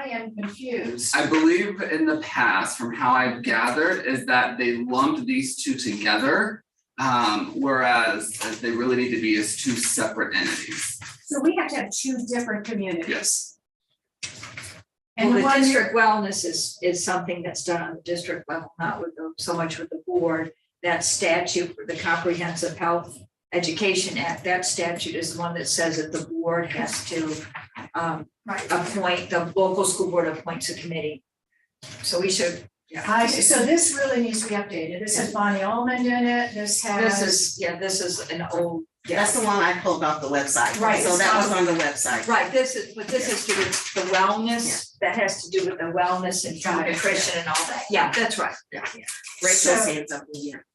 am confused. I believe in the past, from how I've gathered, is that they lumped these two together, whereas they really need to be as two separate entities. So we have to have two different communities. Yes. And Well, the the one district wellness is something that's done on the district level, not with so much with the board. That statute for the Comprehensive Health Education Act, that statute is the one that says that the board has to appoint, the local school board appoints a committee. So we should, yeah. so this really needs to be updated. This has Bonnie Almond in it. This has. This is an old. That's the one I pulled off the website. Right. So that was on the website. Right, this is to do with the wellness, that has to do with the wellness and Got it. nutrition and all that. Yeah, that's right. Yeah. Yeah. Rachel So- saying something here.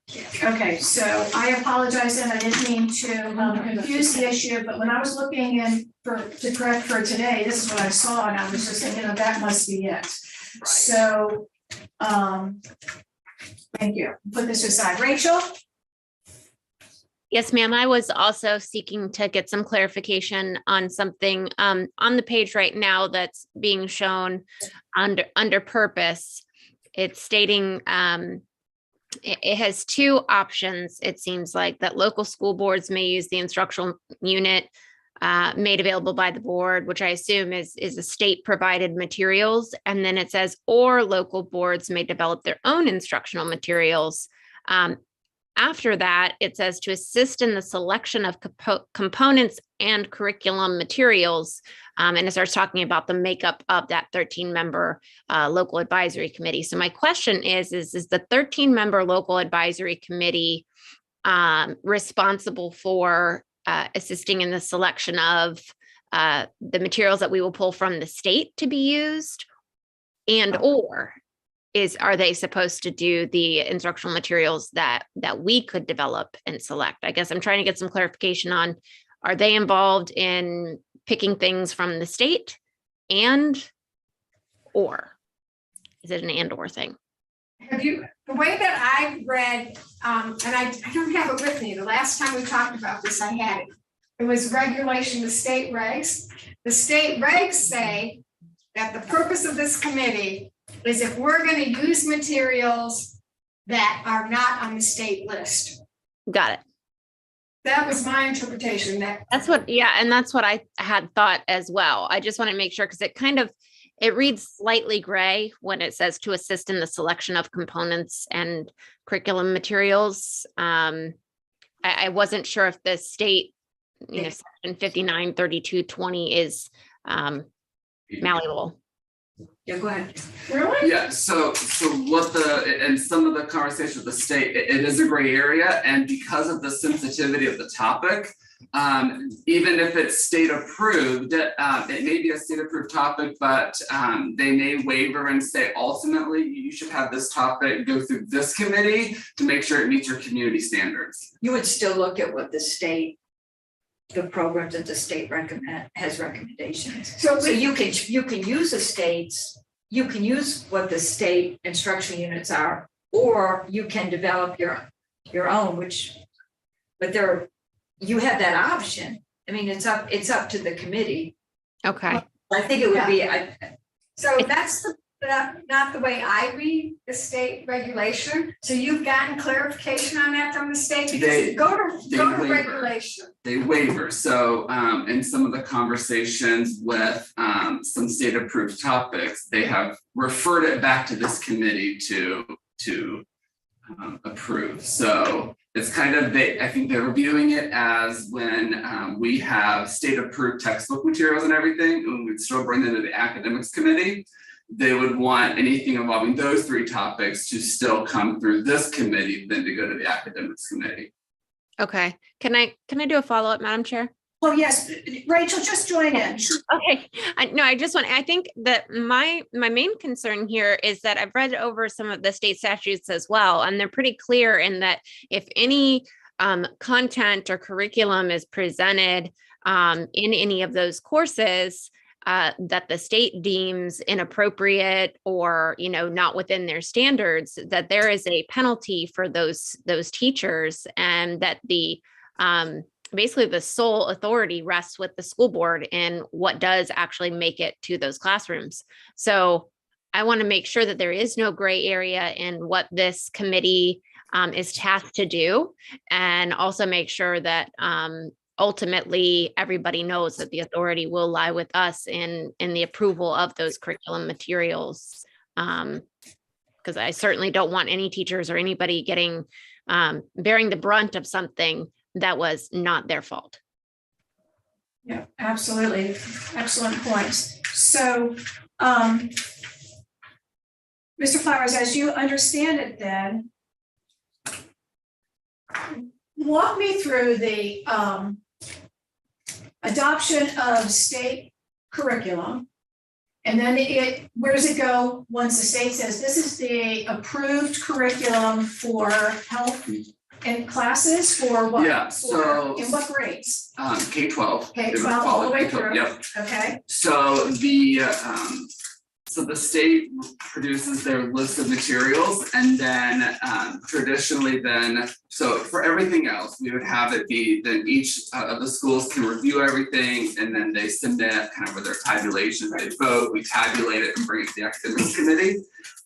Okay, so I apologize and I didn't mean to confuse the issue, but when I was looking in to correct for today, this is what I saw and I was just thinking, oh, that must be it. So, thank you. Put this aside. Rachel? Yes, ma'am. I was also seeking to get some clarification on something on the page right now that's being shown under purpose. It's stating it has two options. It seems like that local school boards may use the instructional unit made available by the board, which I assume is a state provided materials. And then it says, or local boards may develop their own instructional materials. After that, it says to assist in the selection of components and curriculum materials. And it starts talking about the makeup of that 13-member local advisory committee. So my question is the 13-member local advisory committee responsible for assisting in the selection of the materials that we will pull from the state to be used? And or are they supposed to do the instructional materials that we could develop and select? I guess I'm trying to get some clarification on, are they involved in picking things from the state or is it an and or thing? Have you, the way that I read, and I don't have it with me, the last time we talked about this, I had it. It was regulation, the state regs. The state regs say that the purpose of this committee is if we're gonna use materials that are not on the state list. Got it. That was my interpretation. That's what I had thought as well. I just want to make sure because it reads slightly gray when it says to assist in the selection of components and curriculum materials. I wasn't sure if the state, section 593220 is malleable. Yeah, go ahead. Really? Yeah, so what in some of the conversation with the state, it is a gray area, and because of the sensitivity of the topic, even if it's state approved, it may be a state approved topic, but they may waiver and say ultimately you should have this topic go through this committee to make sure it meets your community standards. You would still look at what the programs that the state has recommendations. So you can use you can use what the state instruction units are, or you can develop your own, but you have that option. I mean, it's up to the committee. Okay. I think it would be, So that's not the way I read the state regulation. So you've gotten clarification on that from the state? Because go to waiver. regulation. They waiver. So in some of the conversations with some state approved topics, they have referred it back to this committee to approve. So it's kind of, I think they're viewing it as when we have state approved textbook materials and everything, and we'd still bring them to the academics committee. They would want anything involving those three topics to still come through this committee than to go to the academics committee. Okay. Can I do a follow-up, Madam Chair? Oh, yes. Rachel, just join in. Okay. I think that my main concern here is that I've read over some of the state statutes as well, and they're pretty clear in that if any content or curriculum is presented in any of those courses, that the state deems inappropriate or, not within their standards, that there is a penalty for those teachers, and that basically the sole authority rests with the school board in what does actually make it to those classrooms. So I want to make sure that there is no gray area in what this committee is tasked to do, and also make sure that ultimately everybody knows that the authority will lie with us in the approval of those curriculum materials. Because I certainly don't want any teachers or anybody getting bearing the brunt of something that was not their fault. Yeah, absolutely. Excellent points. So, Mr. Flowers, as you understand it then, walk me through the adoption of state curriculum. And then where does it go once the state says this is the approved curriculum for health and classes for what? Yeah, so- In what grades? K-12. K-12 all the way through. Yep. Okay, So the state produces their list of materials, and then traditionally so for everything else, we would have it be, then each of the schools can review everything, and then they submit kind of with their tabulations, they vote, we tabulate it and bring it to the academics committee.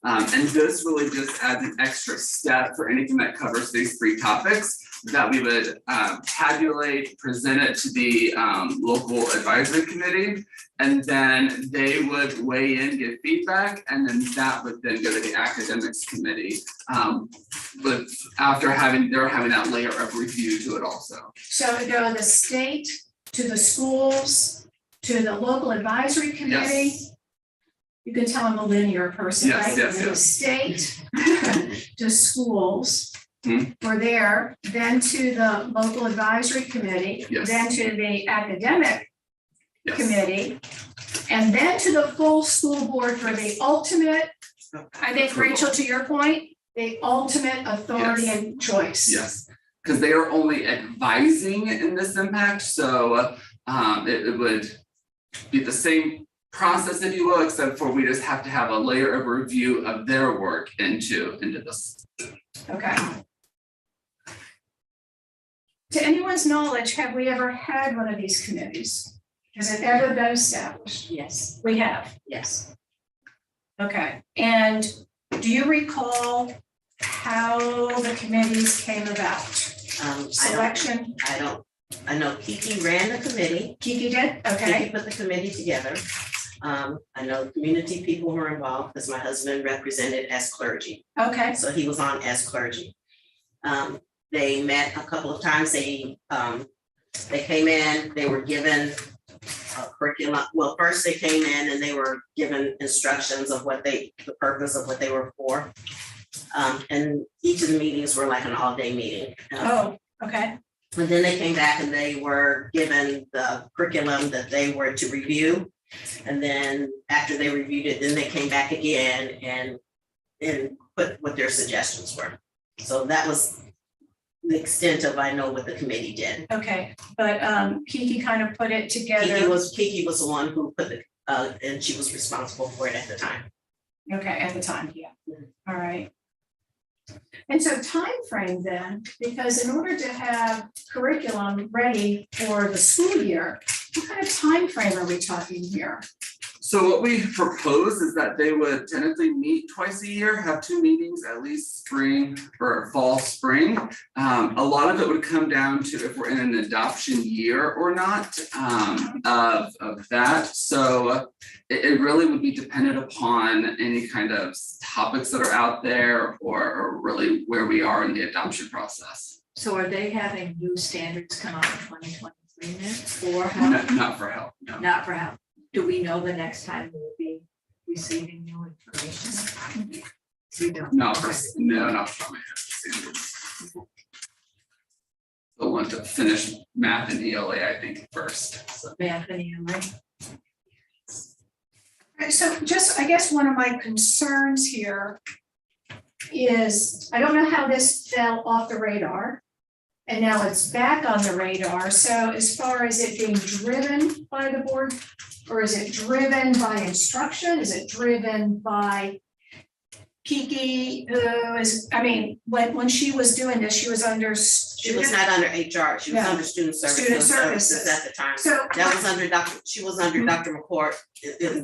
And this really just adds an extra step for anything that covers these 3 topics, that we would tabulate, present it to the local advisory committee, and then they would weigh in, give feedback, and then that would then go to the academics committee. But after they're having that layer of review to it also. so we go the state to the schools, to the local advisory committee. Yes. You can tell I'm a linear person, Yes, right? yes, The yes. state to schools. Mhm. We're there, then to the local advisory committee, Yes. then to the academic Yes. committee, and then to the full school board for the ultimate, I think, Rachel, to your point, the ultimate authority Yes. and choice. Yes, because they are only advising in this impact, so it would be the same process, if you will, except for we just have to have a layer of review of their work into this. Okay. To anyone's knowledge, have we ever had one of these committees? Has it ever been established? Yes, We have. yes. Okay, and do you recall how the committees came about? Selection, I know Kiki ran the committee. Kiki did, Kiki okay, put the committee together. I know community people were involved because my husband represented as clergy, okay, so he was on as clergy. They met a couple of times. They came in, they were given a curriculum. Well, first they came in and they were given instructions of the purpose of what they were for. And each of the meetings were like an all-day meeting. oh, okay, And then they came back and they were given the curriculum that they were to review. And then after they reviewed it, then they came back again and put what their suggestions were. So that was the extent of I know what the committee did. okay, but Kiki kind of put it Kiki together, was the one who put and she was responsible for it at the time. okay, at the time, yeah, all right. And so time frame then, because in order to have curriculum ready for the school year, what kind of time frame are we talking here? So what we propose is that they would tentatively meet twice a year, have 2 meetings, at least spring or fall, spring. A lot of it would come down to if we're in an adoption year or not, of that. So it really would be dependent upon any kind of topics that are out there or really where we are in the adoption process. So are they having new standards come out in 2023 then, or how? Not for help, no. Not for how? Do we know the next time we'll be receiving new information? We don't. No, not from my head. They'll want to finish math and ELA, I think, first, so. Math and ELA. Right, so just, I guess one of my concerns here is, I don't know how this fell off the radar. And now it's back on the radar, so as far as it being driven by the board, or is it driven by instruction, is it driven by Kiki, who is, I mean, when she was doing this, she was under. She was not under HR, she was Yeah. under student Student services services. at the time. So. That was under she was under Dr. McCourt,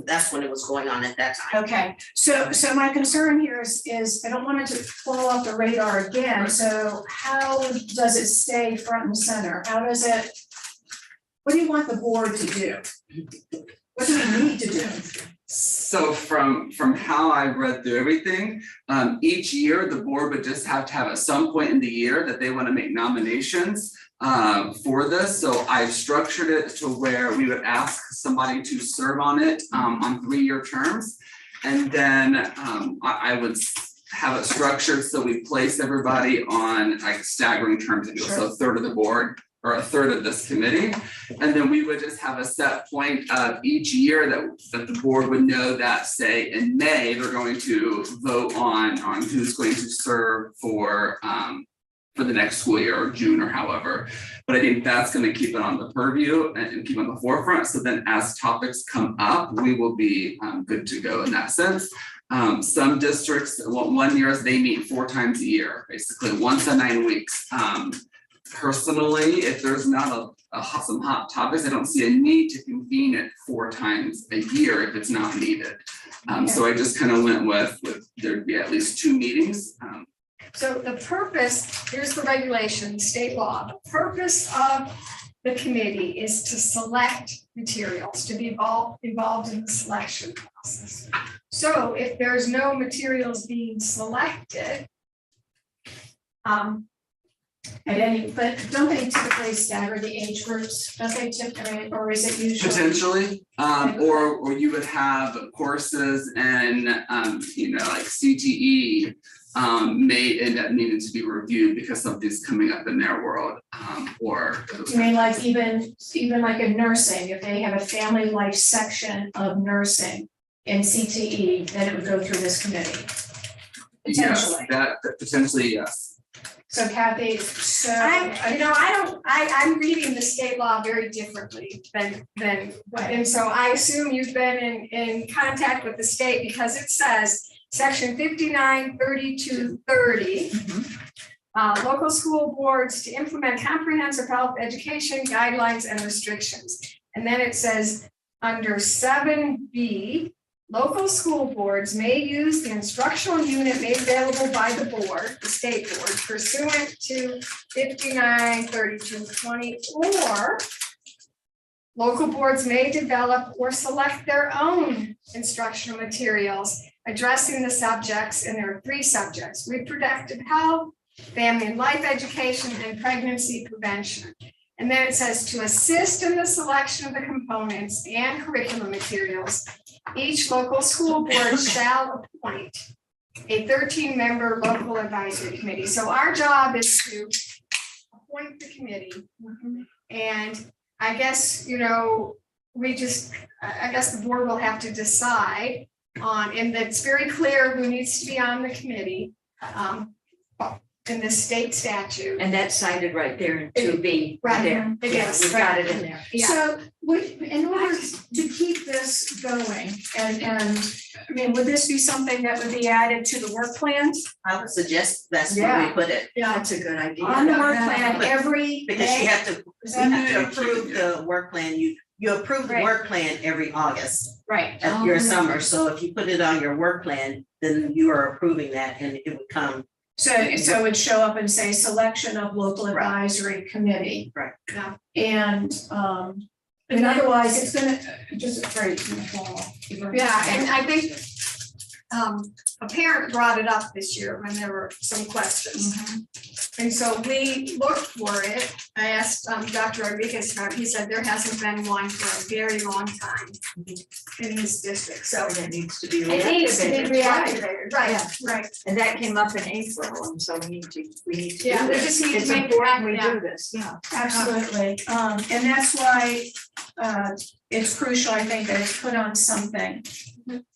that's when it was going on at that time. Okay, so my concern here is I don't want it to fall off the radar again, so how does it stay front and center? How does it? What do you want the board to do? What do we need to do? So from how I read through everything, each year the board would just have to have at some point in the year that they want to make nominations for this. So I've structured it to where we would ask somebody to serve on it on 3-year terms. And then I would have it structured so we place everybody on like staggering terms, so a third of the board or a third of this committee. And then we would just have a set point of each year that the board would know that, say, in May, they're going to vote on who's going to serve for the next school year or June or however. But I think that's gonna keep it on the purview and keep on the forefront. So then as topics come up, we will be good to go in that sense. Some districts, one year they meet 4 times a year, basically once in 9 weeks. Personally, if there's not some hot topics, I don't see a need to convene it 4 times a year if it's not needed. So I just kind of went with there'd be at least 2 meetings. So the purpose, here's the regulation, state law, the purpose of the committee is to select materials, to be involved in the selection process. So if there's no materials being selected, But don't they typically stagger the age groups? Don't they typically, or is it usually? Potentially, or you would have courses and like CTE may end up needing to be reviewed because something's coming up in their world, or. You mean like even like in nursing, if they have a family life section of nursing in CTE, then it would go through this committee? Yes, Potentially. that potentially, yes. So Kathy, I'm reading the state law very differently than, and so I assume you've been in contact with the state because it says section 593230. Local school boards to implement comprehensive health education guidelines and restrictions. And then it says under 7B, local school boards may use the instructional unit made available by the board, the state board, pursuant to 593220, or local boards may develop or select their own instructional materials addressing the subjects, and there are 3 subjects: reproductive health, family and life education, and pregnancy prevention. And then it says to assist in the selection of the components and curriculum materials, each local school board shall appoint a 13-member local advisory committee. So our job is to appoint the committee. And I guess, I guess the board will have to decide on, and it's very clear who needs to be on the committee in this state statute. And that's cited right there in 2B. Right, there. it Yeah, is, we've got it in there. Yeah. So in order to keep this going, and I mean, would this be something that would be added to the work plans? I would suggest that's where we put it, Yeah. That's a good idea. On the work plan every because you day? have to, Is you that have to approve the work plan, you approve the Right. work plan every August Right. of your summer, so if you put it on your work plan, then you are approving that and it would come. So it would show up and say selection of local Right. advisory committee. Right. Yeah. And otherwise it's gonna just very fall. Yeah, and I think a parent brought it up this year when there were some questions. And so we looked for it. I asked Dr. Rodriguez about it. He said there hasn't been one for a very long time in his district, so And it needs to be it needs to be reactivated. reactivated, right, right. And that came up in April, and so we need to Yeah, do we this. just need to It's make it important we happen, do this, yeah. Absolutely, and that's why it's crucial, I think, that it's put on something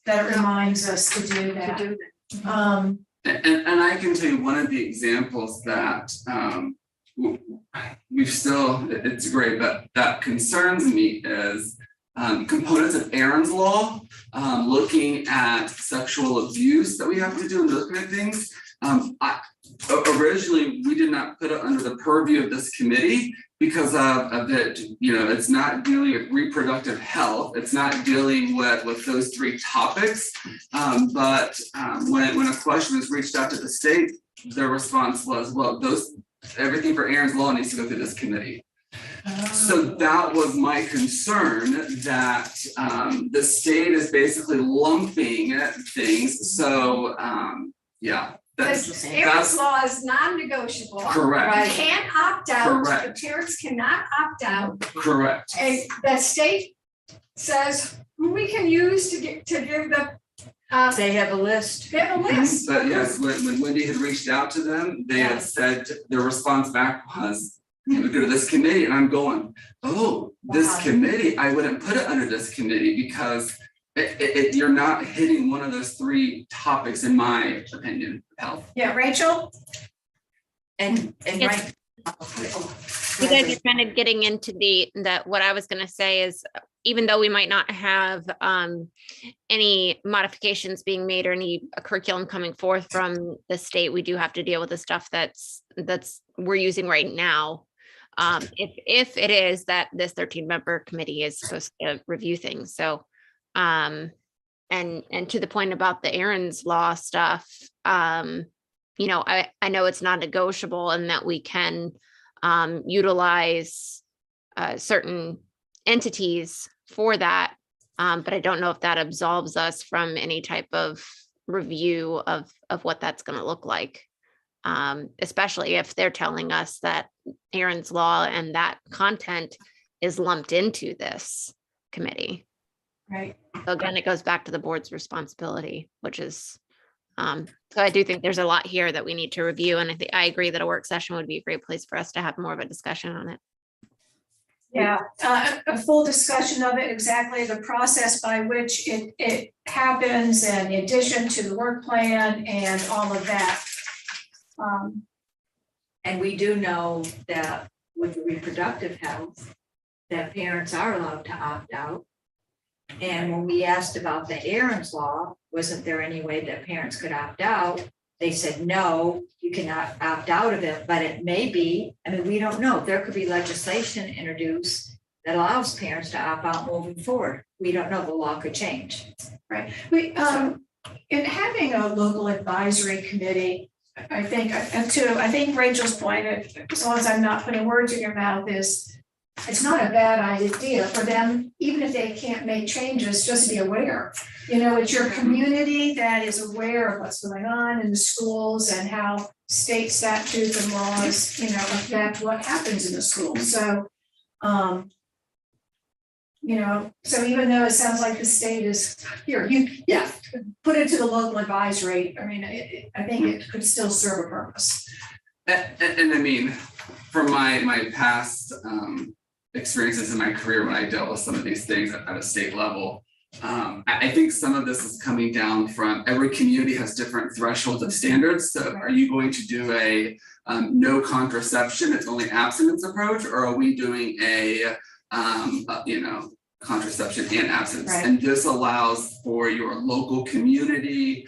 that reminds us to do To that. do that. And I can tell you one of the examples that we've still, it's great, but that concerns me is components of Aaron's Law, looking at sexual abuse that we have to do and those kind of things. Originally, we did not put it under the purview of this committee because of it, it's not dealing with reproductive health. It's not dealing with those three topics. But when a question was reached out to the state, their response was, well, everything for Aaron's Law needs to go through this committee. So that was my concern, that the state is basically lumping things. So yeah. Because Aaron's Law is non-negotiable. Correct. You can't opt out. Correct. The parents cannot opt out. Correct. And the state says who we can use to give the, They have a list. they have a list. But yes, when Wendy had reached out to them, they had said, their response back was, we go to this committee, and I'm going, oh, this Wow. committee, I wouldn't put it under this committee because you're not hitting one of those three topics, in my opinion, health. Yeah, Rachel? And Yes. right. You guys are kind of getting into what I was gonna say is, even though we might not have any modifications being made or any curriculum coming forth from the state, we do have to deal with the stuff that's we're using right now. If it is that this 13-member committee is supposed to review things, so and to the point about the Aaron's Law stuff, I know it's not negotiable and that we can utilize certain entities for that, but I don't know if that absolves us from any type of review of what that's going to look like, especially if they're telling us that Aaron's Law and that content is lumped into this committee. Right. So again, it goes back to the board's responsibility, which is, so I do think there's a lot here that we need to review. And I agree that a work session would be a great place for us to have more of a discussion on it. Yeah, a full discussion of it, exactly the process by which it happens and the addition to the work plan and all of that. And we do know that with reproductive health, that parents are allowed to opt out. And when we asked about the Aaron's Law, wasn't there any way that parents could opt out? They said, no, you cannot opt out of it, but it may be, we don't know. There could be legislation introduced that allows parents to opt out moving forward. We don't know, the law could change. Right, in having a local advisory committee, I think Rachel's point, as long as I'm not putting words in your mouth, is it's not a bad idea for them, even if they can't make changes, just to be aware. It's your community that is aware of what's going on in the schools and how state statutes and laws, affect what happens in the school. So, so even though it sounds like the state is here, put it to the local advisory. I think it could still serve a purpose. And from my past experiences in my career when I dealt with some of these things at a state level, I think some of this is coming down from every community has different thresholds of standards. So are you going to do a no contraception, it's only abstinence approach, or are we doing a contraception and abstinence? Right. And this allows for your local community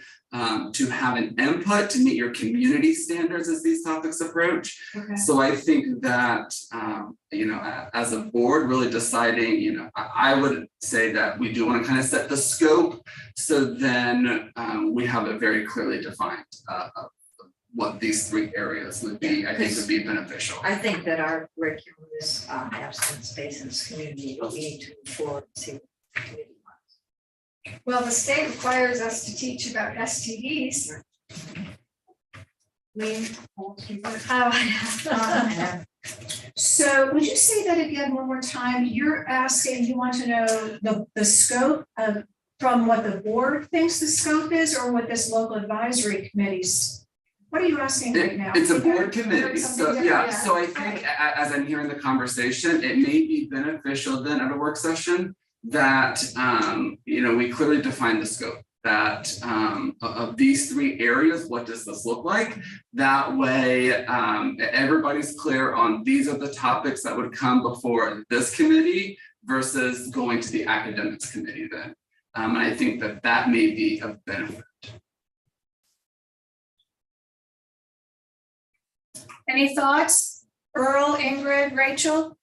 to have an input to meet your community standards as these topics approach. Okay. So I think that, as a board really deciding, I would say that we do want to kind of set the scope. So then we have it very clearly defined what these three areas would be, I think would be beneficial. I think that our curriculum is abstinence-based in this community, but we need to move forward and see what the community wants. Well, the state requires us to teach about STDs. So would you say that again one more time? You're asking, you want to know the scope of, from what the board thinks the scope is, or what this local advisory committee's? What are you asking right now? It's a board committee, Something so different, so I think as I'm hearing the conversation, it may be beneficial then at a work session that we clearly define the scope, that of these three areas, what does this look like? That way everybody's clear on these are the topics that would come before this committee, versus going to the academics committee then. And I think that that may be of benefit. Any thoughts? Earl, Ingrid, Rachel?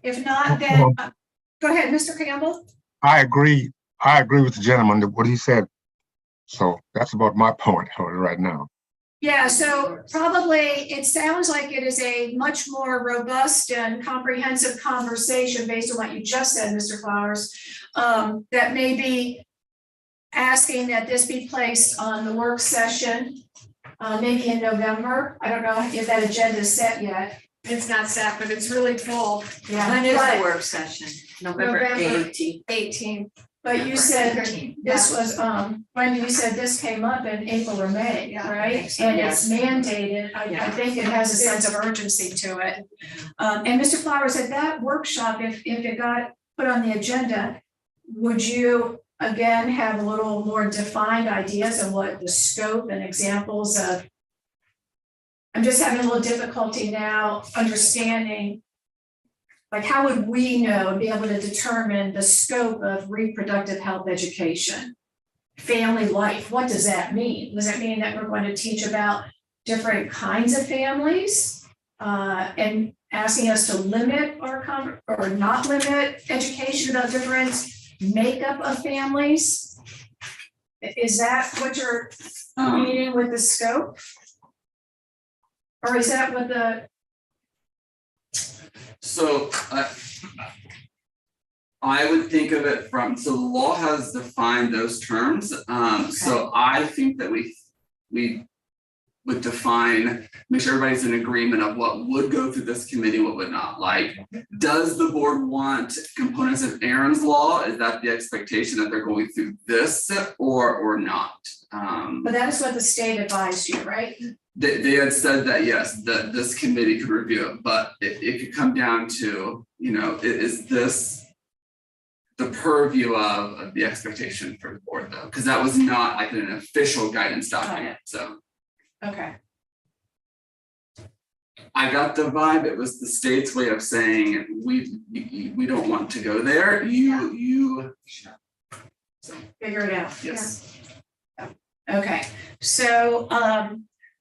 If not, then, go ahead, Mr. Campbell. I agree with the gentleman, what he said. So that's about my point right now. Yeah, so probably it sounds like it is a much more robust and comprehensive conversation based on what you just said, Mr. Flowers. That may be asking that this be placed on the work session, maybe in November. I don't know if that agenda is set yet. It's not set, but it's really full, When is the But- work session? November November. 18th. 18. But you said this Yeah. was, Wendy, you said this came up in April or May, Yeah, I right? think so, And it's mandated, I Yeah. think it has a sense of urgency to it. And Mr. Flowers, at that workshop, if it got put on the agenda, would you again have a little more defined ideas of what the scope and examples of? I'm just having a little difficulty now understanding, like, how would we know, be able to determine the scope of reproductive health education? Family life, what does that mean? Does that mean that we're going to teach about different kinds of families? And asking us to limit or not limit education about different makeup of families? Is that what you're meaning with the scope? Or is that what the, So I would think of it from, so the law has defined those terms. So I think that we would define, make sure everybody's in agreement of what would go through this committee, what would not. Like, does the board want components of Aaron's law? Is that the expectation that they're going through this or not? but that is what the state advised you, right? They had said that, yes, that this committee could review it, but it could come down to, is this the purview of the expectation for the board though? Because that was not like an official guidance document, so. Okay. I got the vibe, it was the state's way of saying, we don't want to go there, you. So, Figure it out. yes. Okay, so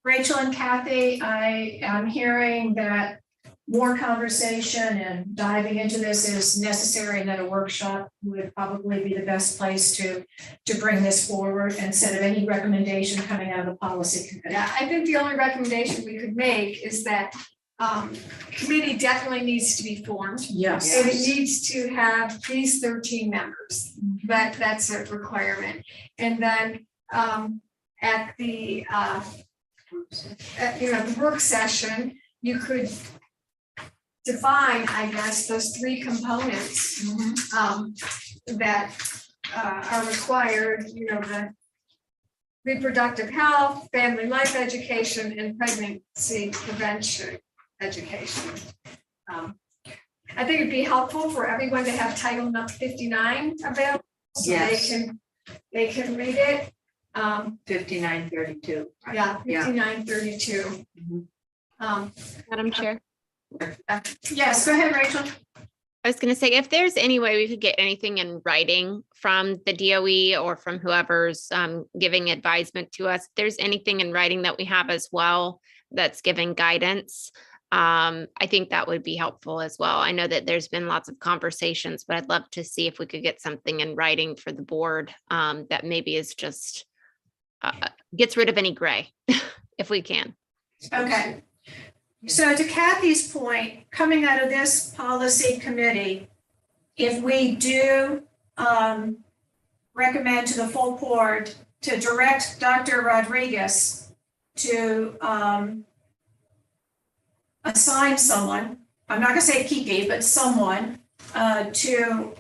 Rachel and Kathy, I am hearing that more conversation and diving into this is necessary, and that a workshop would probably be the best place to bring this forward instead of any recommendation coming out of the policy committee. Yeah, I think the only recommendation we could make is that committee definitely needs to be formed. Yes. And it needs to have these 13 members. That's a requirement. And then at the the work session, you could define, I guess, those three components that are required, the reproductive health, family life education, and pregnancy prevention education. I think it'd be helpful for everyone to have Title 59 available, so Yes. they can read it. 5932. Yeah, 5932. Madam Chair. Yes, go ahead, Rachel. I was going to say, if there's any way we could get anything in writing from the DOE or from whoever's giving advisement to us, if there's anything in writing that we have as well that's giving guidance, I think that would be helpful as well. I know that there's been lots of conversations, but I'd love to see if we could get something in writing for the board that maybe is just gets rid of any gray, if we can. Okay. So to Kathy's point, coming out of this policy committee, if we do recommend to the full board to direct Dr. Rodriguez to assign someone, I'm not gonna say Kiki, but someone to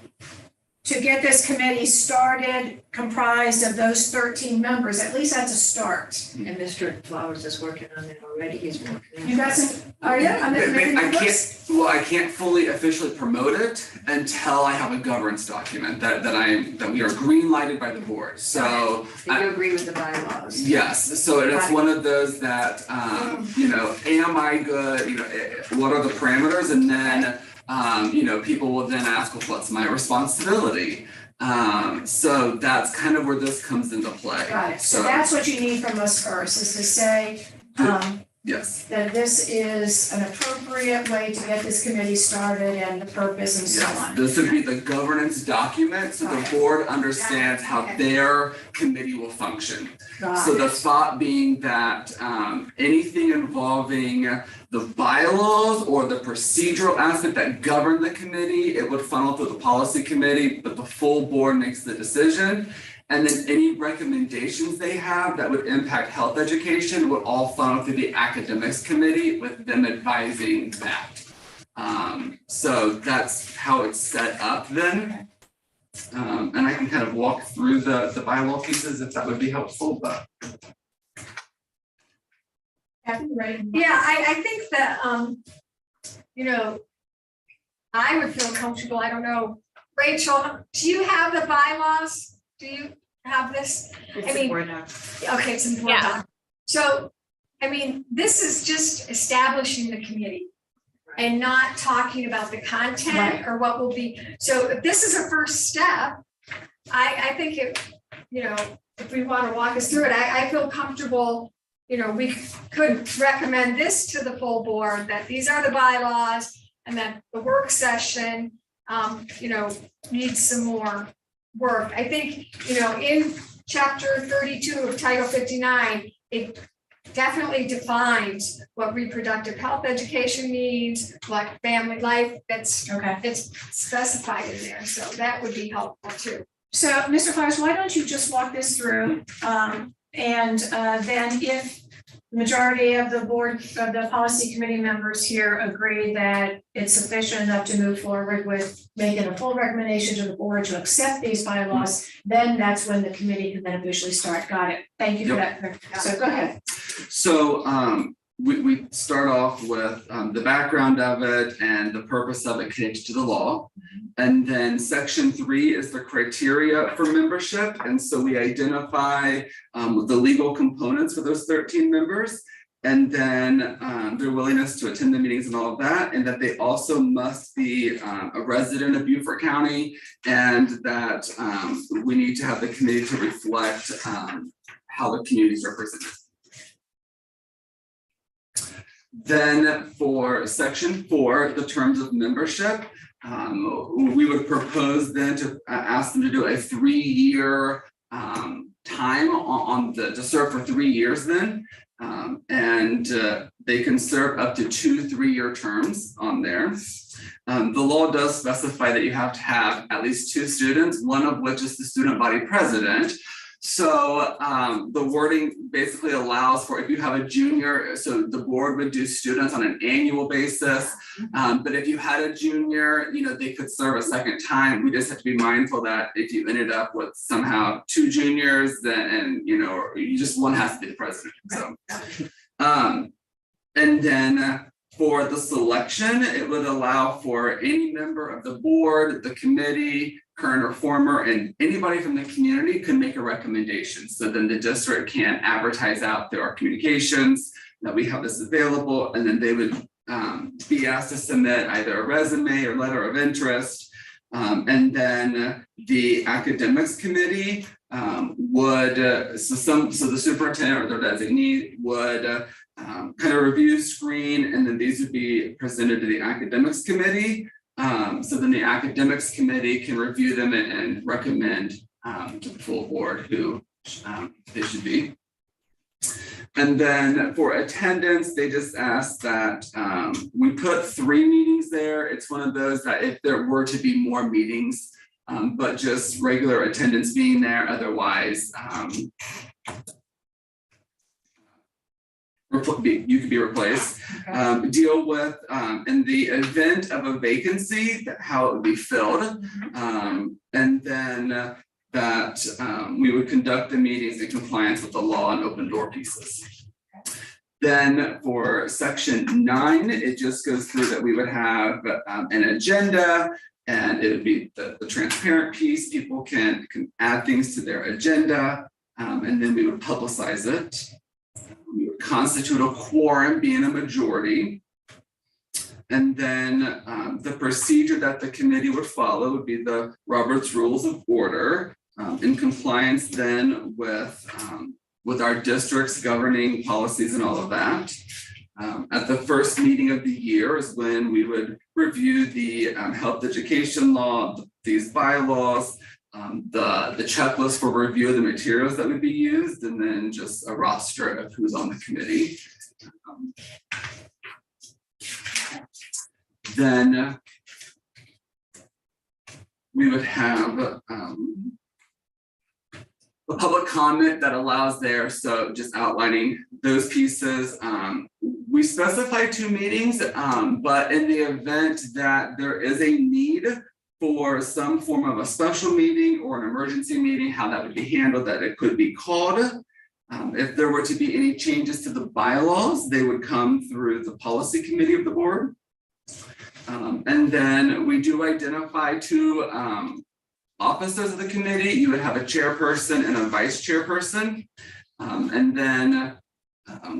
to get this committee started comprised of those 13 members, at least that's a start. And Mr. Flowers is working on it already, he's working on it. You got some, are you? On the committee members? I can't fully officially promote it until I have a governance document that we are green lighted by the board, so. Do you agree with the bylaws? Yes, so it's one of those that, you know, am I good, you know, what are the parameters, and then, you know, people will then ask, well, what's my responsibility? So that's kind of where this comes into play. Got it, so that's what you need from us first, is to say, Yes, that this is an appropriate way to get this committee started and the purpose and so yes, on. this would be the governance document, so the board understands how their committee will function. So the thought being that anything involving the bylaws or the procedural aspect that govern the committee, it would funnel through the policy committee, but the full board makes the decision. And then any recommendations they have that would impact health education would all funnel through the academics committee with them advising that. So that's how it's set up then. And I can kind of walk through the bylaw pieces if that would be helpful, but. Yeah, I think that, you know, I would feel comfortable, I don't know, Rachel, do you have the bylaws? Do you have this? It's mean- a Word doc. Okay, it's important. Yeah. So, I mean, this is just establishing the committee and not talking about the content or what will be. So if this is a first step, I think it, you know, if we want to walk us through it, I feel comfortable, you know, we could recommend this to the full board, that these are the bylaws, and that the work session, you know, needs some more work. I think, you know, in chapter 32 of Title 59, it definitely defines what reproductive health education means, what family life, it's specified in there, so that would be helpful too. So, Mr. Flowers, why don't you just walk this through, and then if the majority of the board, of the policy committee members here agree that it's sufficient enough to move forward with making a full recommendation to the board to accept these bylaws, then that's when the committee can then officially start. Got it. Thank you for that. So go ahead. So we start off with the background of it and the purpose of it connected to the law. And then section 3 is the criteria for membership. And so we identify the legal components for those 13 members, and then their willingness to attend the meetings and all of that, and that they also must be a resident of Beaufort County, and that we need to have the committee to reflect how the community is represented. Then for section 4, the terms of membership, we would propose then to ask them to do a 3-year time to serve for 3 years then. And they can serve up to 2 3-year terms on there. The law does specify that you have to have at least 2 students, one of which is the student body president. So the wording basically allows for, if you have a junior, so the board would do students on an annual basis. But if you had a junior, you know, they could serve a second time. We just have to be mindful that if you ended up with somehow 2 juniors, then, and you know, you just one has to be the president. So, and then for the selection, it would allow for any member of the board, the committee, current or former, and anybody from the community can make a recommendation. So then the district can advertise out through our communications that we have this available, and then they would be asked to submit either a resume or letter of interest. And then the academics committee would, so the superintendent or their designee would kind of review, screen, and then these would be presented to the academics committee. So then the academics committee can review them and recommend to the full board who they should be. And then for attendance, they just ask that we put 3 meetings there. It's one of those that if there were to be more meetings, but just regular attendance being there, otherwise you could be replaced. Deal with, in the event of a vacancy, how it would be filled. And then that we would conduct the meetings in compliance with the law and open door pieces. Then for section 9, it just goes through that we would have an agenda, and it would be the transparent piece. People can add things to their agenda, and then we would publicize it. We would constitute a quorum, being a majority. And then the procedure that the committee would follow would be the Robert's Rules of Order, in compliance then with our district's governing policies and all of that. At the first meeting of the year is when we would review the health education law, these bylaws, the checklist for review of the materials that would be used, and then just a roster of who's on the committee. Then we would have a public comment that allows there, so just outlining those pieces. We specify 2 meetings, but in the event that there is a need for some form of a special meeting or an emergency meeting, how that would be handled, that it could be called. If there were to be any changes to the bylaws, they would come through the policy committee of the board. And then we do identify 2 officers of the committee. You would have a chairperson and a vice chairperson. And then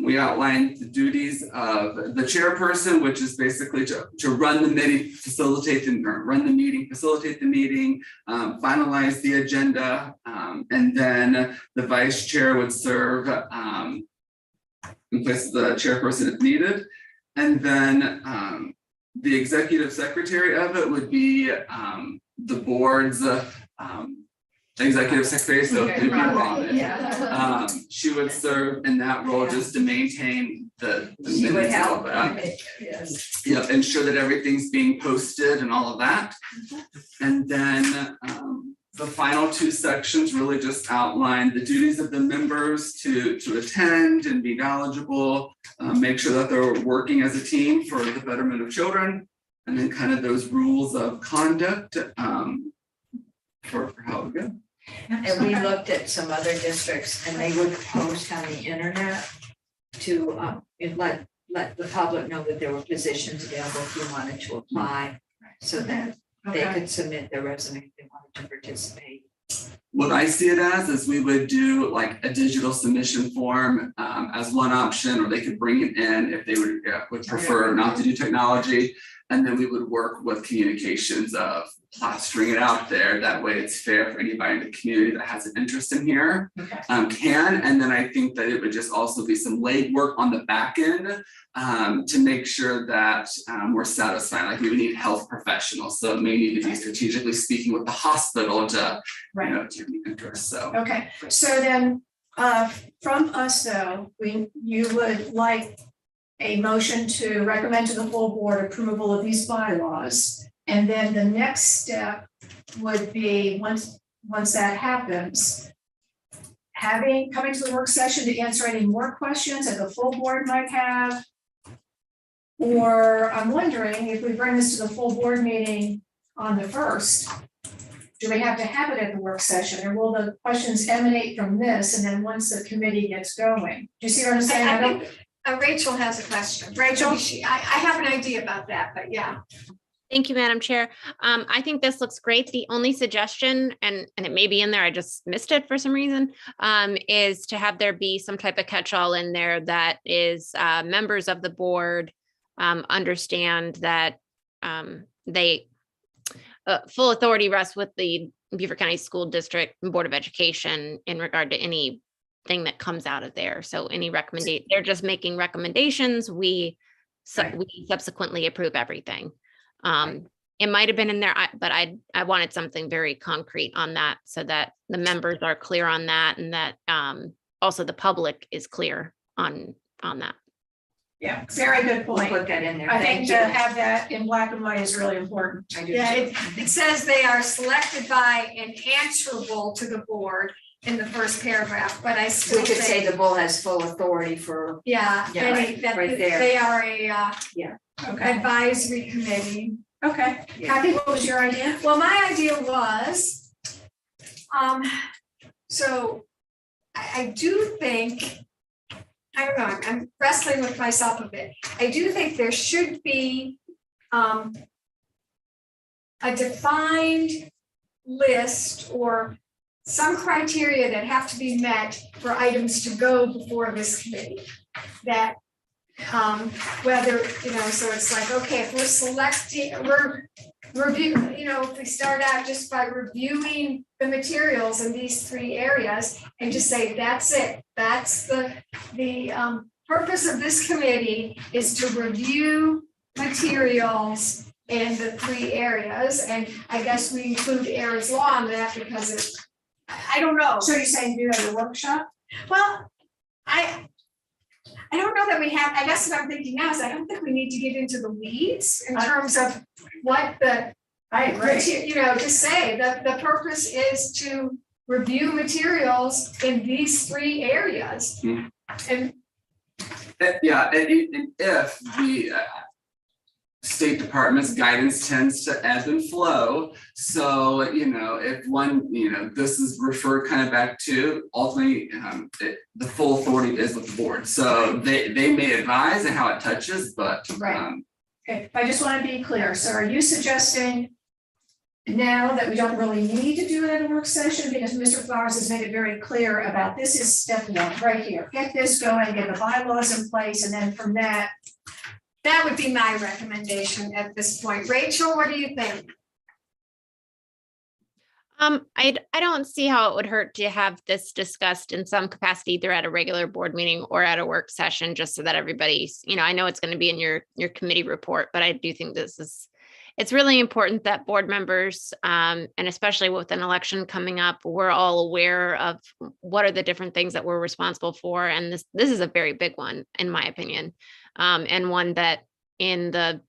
we outline the duties of the chairperson, which is basically to run the meeting, facilitate the meeting, finalize the agenda. And then the vice chair would serve in place of the chairperson if needed. And then the executive secretary of it would be the board's executive secretary, so it'd be Robin. She would serve in that role just to maintain the minutes and all of that. Yep, ensure that everything's being posted and all of that. And then the final 2 sections really just outline the duties of the members to attend and be knowledgeable, make sure that they're working as a team for the betterment of children, and then kind of those rules of conduct for how it would go. And we looked at some other districts and they would post on the internet to let the public know that there were positions available if you wanted to apply, so that they could submit their resume if they wanted to participate. What I see it as is we would do like a digital submission form as one option, or they could bring it in if they would prefer not to do technology. And then we would work with communications of plastering it out there. That way it's fair for anybody in the community that has an interest in here can. And then I think that it would just also be some legwork on the back end to make sure that we're satisfied. Like we would need health professionals. So it may need to be strategically speaking with the hospital to, you know, to be interest. So. Okay, so then from us though, you would like a motion to recommend to the full board approval of these bylaws. And then the next step would be, once that happens, coming to the work session to answer any more questions that the full board might have. Or I'm wondering if we bring this to the full board meeting on the 1st, do we have to have it at the work session, or will the questions emanate from this and then once the committee gets going? Do you see what I'm saying? I think Rachel has a question. Rachel, I have an idea about that, but yeah. Thank you, Madam Chair. I think this looks great. The only suggestion, and it may be in there, I just missed it for some reason, is to have there be some type of catch-all in there that is members of the board understand that they full authority rests with the Beaufort County School District Board of Education in regard to anything that comes out of there. So any recommendation, they're just making recommendations. We subsequently approve everything. It might have been in there, but I wanted something very concrete on that so that the members are clear on that, and that also the public is clear on that. Yeah, very good We'll point. put that in there. I think Thank to you. have that in black and white is really important. I do Yeah, too. it says they are selected by and answerable to the board in the first paragraph, but I still We could say think, the bull has full authority for, yeah, Yeah, that right there. they are a Okay, advisory committee. okay. Yeah. Kathy, what was your idea? Well, my idea was, so I do think, I don't know, I'm wrestling with myself a bit. I do think there should be a defined list or some criteria that have to be met for items to go before this committee. That whether, so it's like, okay, if we're selecting, we're review, if we start out just by reviewing the materials in these 3 areas and just say, that's it, that's the purpose of this committee is to review materials in the 3 areas, and I guess we include Aaron's Law in that because I don't know. So you're saying do it at a workshop? Well, I don't know that we have, I guess what I'm thinking now is I don't think we need to get into the weeds in terms of what the, I agree. just say that the purpose is to review materials in these 3 areas. Hmm. And Yeah, and if the State Department's guidance tends to ebb and flow, so, if one, this is referred kind of back to ultimately, the full authority is with the board, so they may advise and how it touches, but. Right. Okay, I just want to be clear. So are you suggesting now that we don't really need to do it at a work session because Mr. Flowers has made it very clear about this is step 1 right here. Get this going, get the bylaws in place, and then from that, that would be my recommendation at this point. Rachel, what do you think? I don't see how it would hurt to have this discussed in some capacity, either at a regular board meeting or at a work session, just so that everybody's, I know it's going to be in your committee report, but I do think it's really important that board members, and especially with an election coming up, we're all aware of what are the different things that we're responsible for. And this is a very big one, in my opinion. And one that in the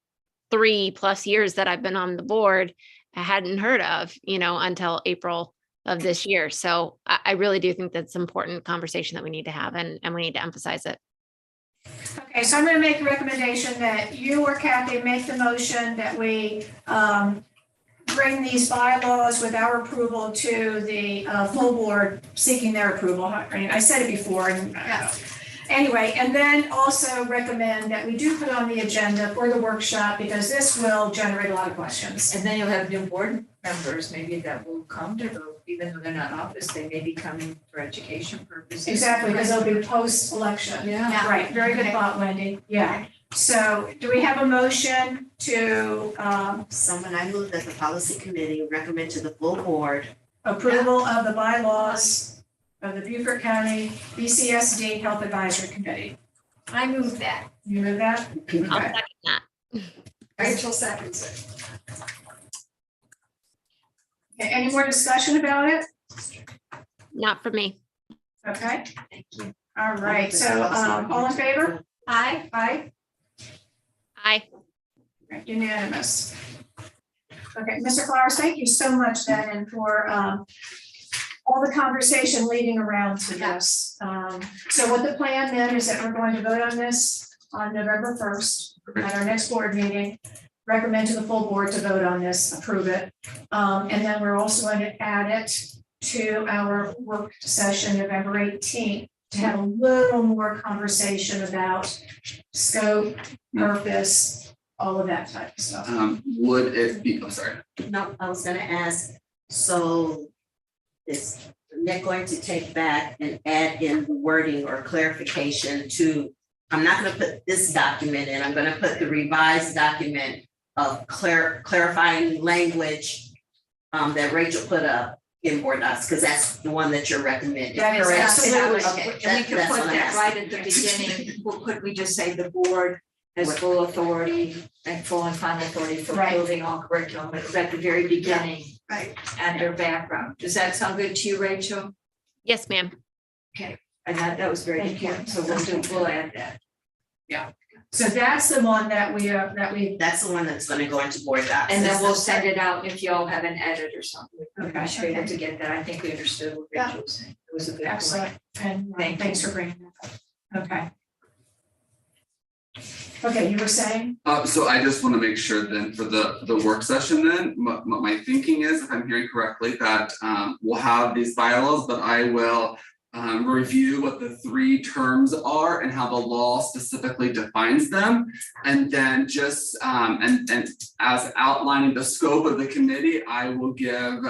3+ years that I've been on the board, I hadn't heard of, until April of this year. So I really do think that's an important conversation that we need to have, and we need to emphasize it. okay, so I'm going to make a recommendation that you or Kathy make the motion that we bring these bylaws with our approval to the full board seeking their approval. I mean, I said it before, and anyway, and then also recommend that we do put on the agenda for the workshop because this will generate a lot of questions. and then you'll have new board members, maybe that will come to the, even though they're not in office, they may be coming for education purposes. Exactly, because it'll be post-election. Yeah. Right, very good thought, Wendy. Yeah. So do we have a motion to Someone, I move that the policy committee recommend to the full board approval of the bylaws of the Beaufort County BCSD Health Advisory Committee? I move that. You move that? I'll Okay. second that. Rachel seconds it. Okay, any more discussion about it? Not for me. Okay. All right, so all in favor? Aye. Aye. Aye. Right, unanimous. Okay, Mr. Flowers, thank you so much then, and for all the conversation leading around to this. So what the plan then is that we're going to vote on this on November 1st at our next board meeting. Recommend to the full board to vote on this, approve it. And then we're also going to add it to our work session November 18th to have a little more conversation about scope, purpose, all of that type of stuff. Would it be, sorry. No, I was gonna ask, so is Nick going to take back and add in the wording or clarification to, I'm not gonna put this document in, I'm gonna put the revised document of clarifying language that Rachel put up in board docs, because that's the one that you're recommending, That is correct? absolutely- Okay, And we can that's put what I'm that asking. right at the beginning, could we just say the board has full authority and full and final authority for Right. approving all curriculum, but it's at the very beginning. Right. And their background, does that sound good to you, Rachel? Yes, ma'am. And that was very Thank you. important, so we'll add that. So that's the one that we, That's the one that's gonna go into board docs. And then we'll send it out if y'all have an edit or something. Okay, We should be able okay. to get that. I think we understood what Yeah. Rachel was saying. It was a good point. excellent, and Thank thanks you. for bringing that up. Okay. Okay, you were saying? So I just want to make sure then for the work session then, my thinking is, if I'm hearing correctly, that we'll have these bylaws, but I will review what the 3 terms are and how the law specifically defines them. And then just and as outlining the scope of the committee, I will give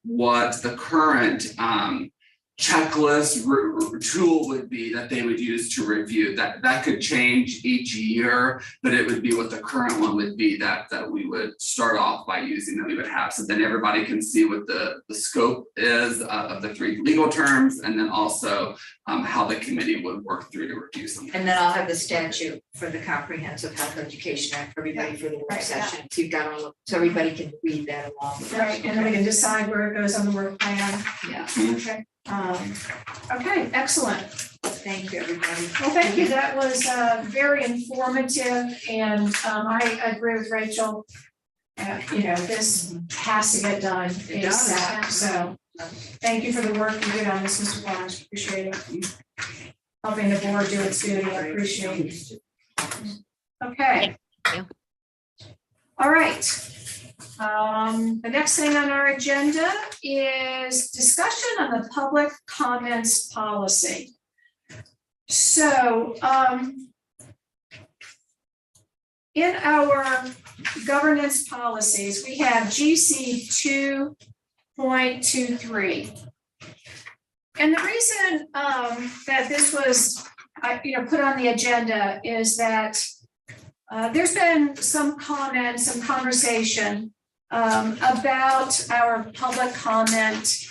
what the current checklist tool would be that they would use to review. That could change each year, but it would be what the current one would be that we would start off by using, that we would have. So then everybody can see what the scope is of the 3 legal terms, and then also how the committee would work through to review something. And then I'll have the statute for the Comprehensive Health Education Act for everybody for the work Right, yeah. session. So you've got all, so everybody can read that along. with us. Right, and then we can decide where it goes on the work plan. Yeah, Okay, okay, excellent. thank you, everybody. Well, thank you. That was very informative, and I agree with Rachel. You know, this has to get done It does, ASAP, yeah. so thank you for the work you did on this, Mr. Barnes. Appreciate it. Helping the board do its duty, I appreciate it. Okay. Thank you. All right. The next thing on our agenda is discussion on the public comments policy. So, in our governance policies, we have GC 2.23. And the reason that this was, put on the agenda is that there's been some comments, some conversation about our public comment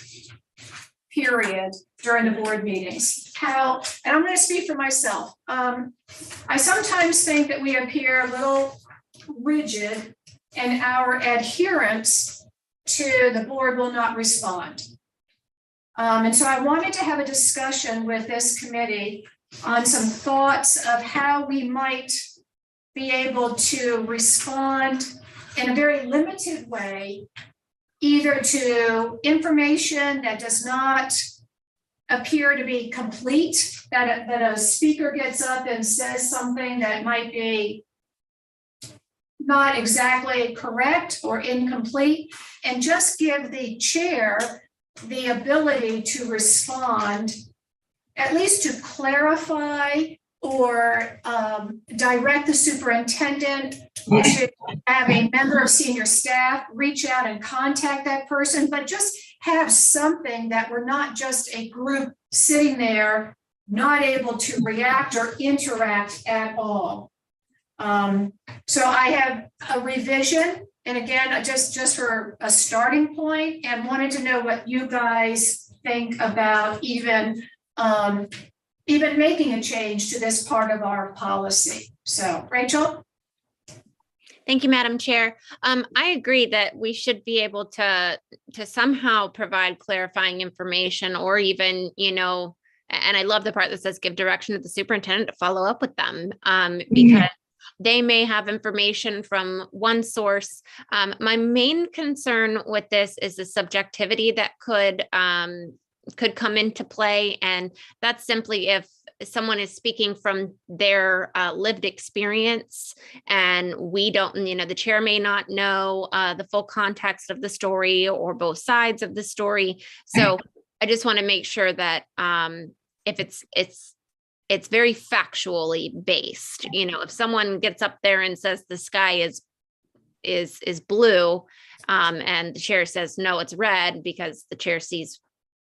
period during the board meetings. How, and I'm going to speak for myself. I sometimes think that we appear a little rigid in our adherence to the board will not respond. And so I wanted to have a discussion with this committee on some thoughts of how we might be able to respond in a very limited way, either to information that does not appear to be complete, that a speaker gets up and says something that might be not exactly correct or incomplete, and just give the chair the ability to respond, at least to clarify or direct the superintendent to have a member of senior staff reach out and contact that person, but just have something that we're not just a group sitting there not able to react or interact at all. So I have a revision, and again, just for a starting point, and wanted to know what you guys think about even making a change to this part of our policy. So, Rachel? Thank you, Madam Chair. I agree that we should be able to somehow provide clarifying information, or even, and I love the part that says give direction to the superintendent to follow up with them, because they may have information from one source. My main concern with this is the subjectivity that could come into play, and that's simply if someone is speaking from their lived experience, and we don't, the chair may not know the full context of the story or both sides of the story. So I just want to make sure that if it's very factually based, if someone gets up there and says the sky is blue, and the chair says, no, it's red, because the chair sees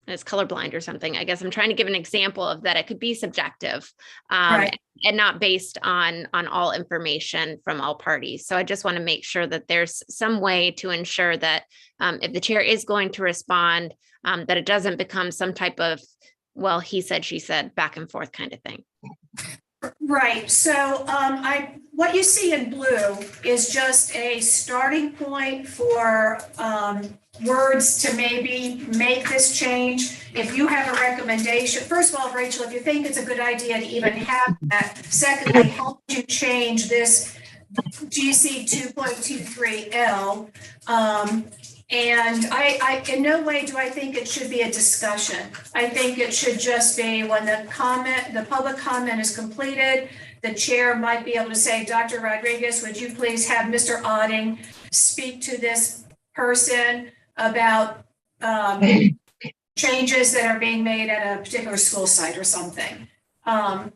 it's colorblind or something. I guess I'm trying to give an example of that. It could be subjective, Right. and not based on all information from all parties. So I just want to make sure that there's some way to ensure that if the chair is going to respond, that it doesn't become some type of, well, he said, she said, back and forth kind of thing. Right, so what you see in blue is just a starting point for words to maybe make this change. If you have a recommendation, first of all, Rachel, if you think it's a good idea to even have that, secondly, help you change this GC 2.23L. And I, in no way do I think it should be a discussion. I think it should just be when the public comment is completed, the chair might be able to say, Dr. Rodriguez, would you please have Mr. Otting speak to this person about changes that are being made at a particular school site or something. And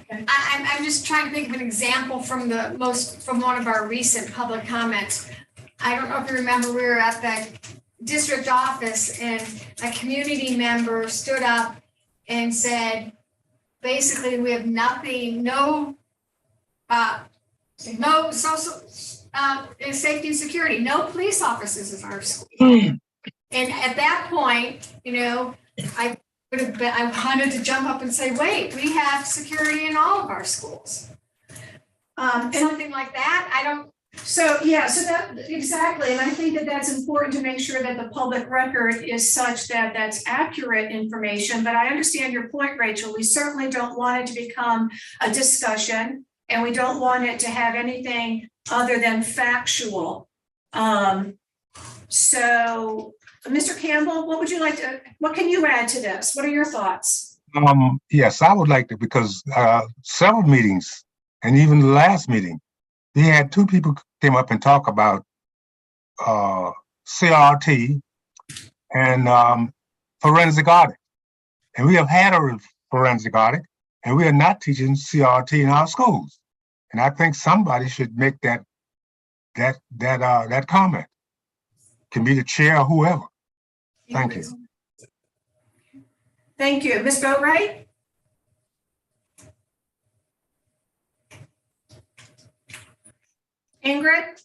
I'm just trying to think of an example from one of our recent public comments. I don't know if you remember, we were at the district office and a community member stood up and said, basically, we have nothing, no social, safety and security, no police officers in our school. And at that point, I wanted to jump up and say, wait, we have security in all of our schools. Something like that, So that, exactly, and I think that that's important to make sure that the public record is such that that's accurate information, but I understand your point, Rachel. We certainly don't want it to become a discussion, and we don't want it to have anything other than factual. So, Mr. Campbell, what can you add to this? What are your thoughts? Yes, I would like to, because several meetings, and even the last meeting, we had two people came up and talk about CRT and forensic audit. And we have had a forensic audit, and we are not teaching CRT in our schools. And I think somebody should make that comment. Can be the chair or whoever. Thank you. Thank you. Ms. Boatwright? Ingrid?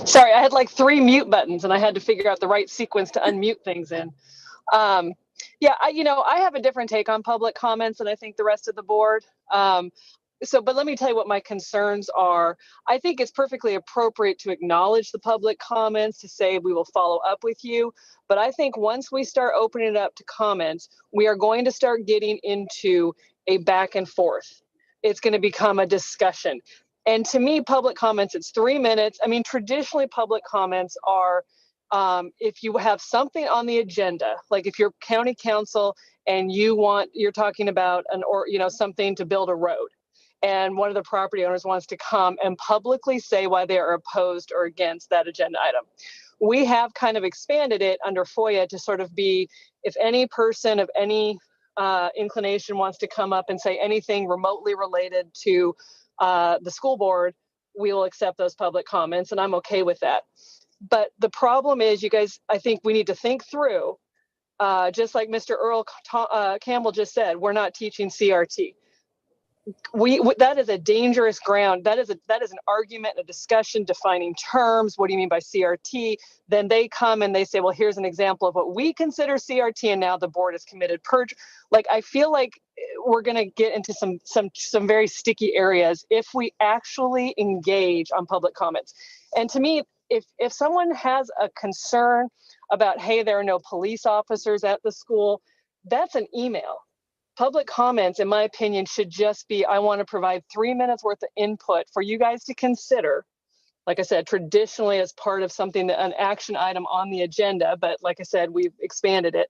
Sorry, I had like 3 mute buttons and I had to figure out the right sequence to unmute things in. Yeah, I have a different take on public comments than I think the rest of the board. But let me tell you what my concerns are. I think it's perfectly appropriate to acknowledge the public comments, to say we will follow up with you. But I think once we start opening it up to comments, we are going to start getting into a back and forth. It's going to become a discussion. And to me, public comments, it's 3 minutes. I mean, traditionally public comments are, if you have something on the agenda, like if you're county council and you're talking about something to build a road, and one of the property owners wants to come and publicly say why they are opposed or against that agenda item. We have kind of expanded it under FOIA to sort of be, if any person of any inclination wants to come up and say anything remotely related to the school board, we will accept those public comments, and I'm okay with that. But the problem is, you guys, I think we need to think through, just like Mr. Earl Campbell just said, we're not teaching CRT. That is a dangerous ground. That is an argument, a discussion, defining terms. What do you mean by CRT? Then they come and they say, well, here's an example of what we consider CRT, and now the board is committed purge. Like, I feel like we're going to get into some very sticky areas if we actually engage on public comments. And to me, if someone has a concern about, hey, there are no police officers at the school, that's an email. Public comments, in my opinion, should just be, I want to provide 3 minutes worth of input for you guys to consider. Like I said, traditionally as part of something, an action item on the agenda, but like I said, we've expanded it.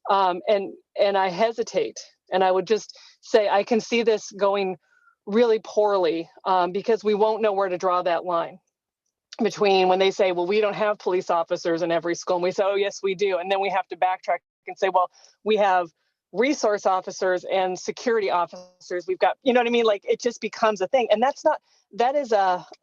And I hesitate, and I would just say, I can see this going really poorly because we won't know where to draw that line between when they say, well, we don't have police officers in every school. And we say, oh, yes, we do. And then we have to backtrack and say, well, we have resource officers and security officers. We've got, you know what I mean? Like, it just becomes a thing. And that is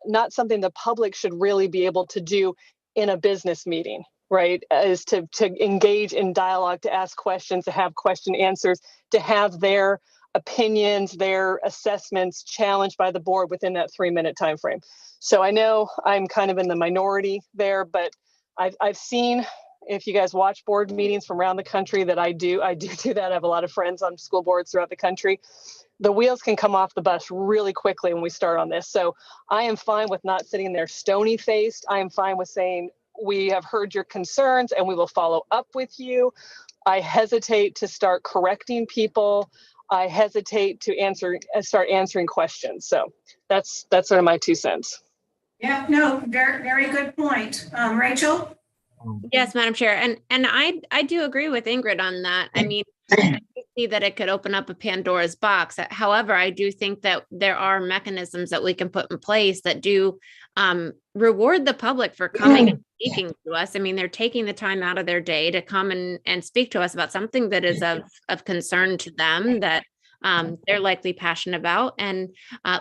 not something the public should really be able to do in a business meeting, right? Is to engage in dialogue, to ask questions, to have question answers, to have their opinions, their assessments challenged by the board within that 3-minute time frame. So I know I'm kind of in the minority there, but I've seen if you guys watch board meetings from around the country, that I do that. I have a lot of friends on school boards throughout the country. The wheels can come off the bus really quickly when we start on this. So I am fine with not sitting there stony faced. I am fine with saying, we have heard your concerns and we will follow up with you. I hesitate to start correcting people. I hesitate to start answering questions. So that's sort of my 2 cents. Yeah, no, very, very good point. Rachel? Yes, Madam Chair. And I do agree with Ingrid on that. I mean, I see that it could open up a Pandora's box. However, I do think that there are mechanisms that we can put in place that do reward the public for coming and speaking to us. I mean, they're taking the time out of their day to come and speak to us about something that is of concern to them, that they're likely passionate about. And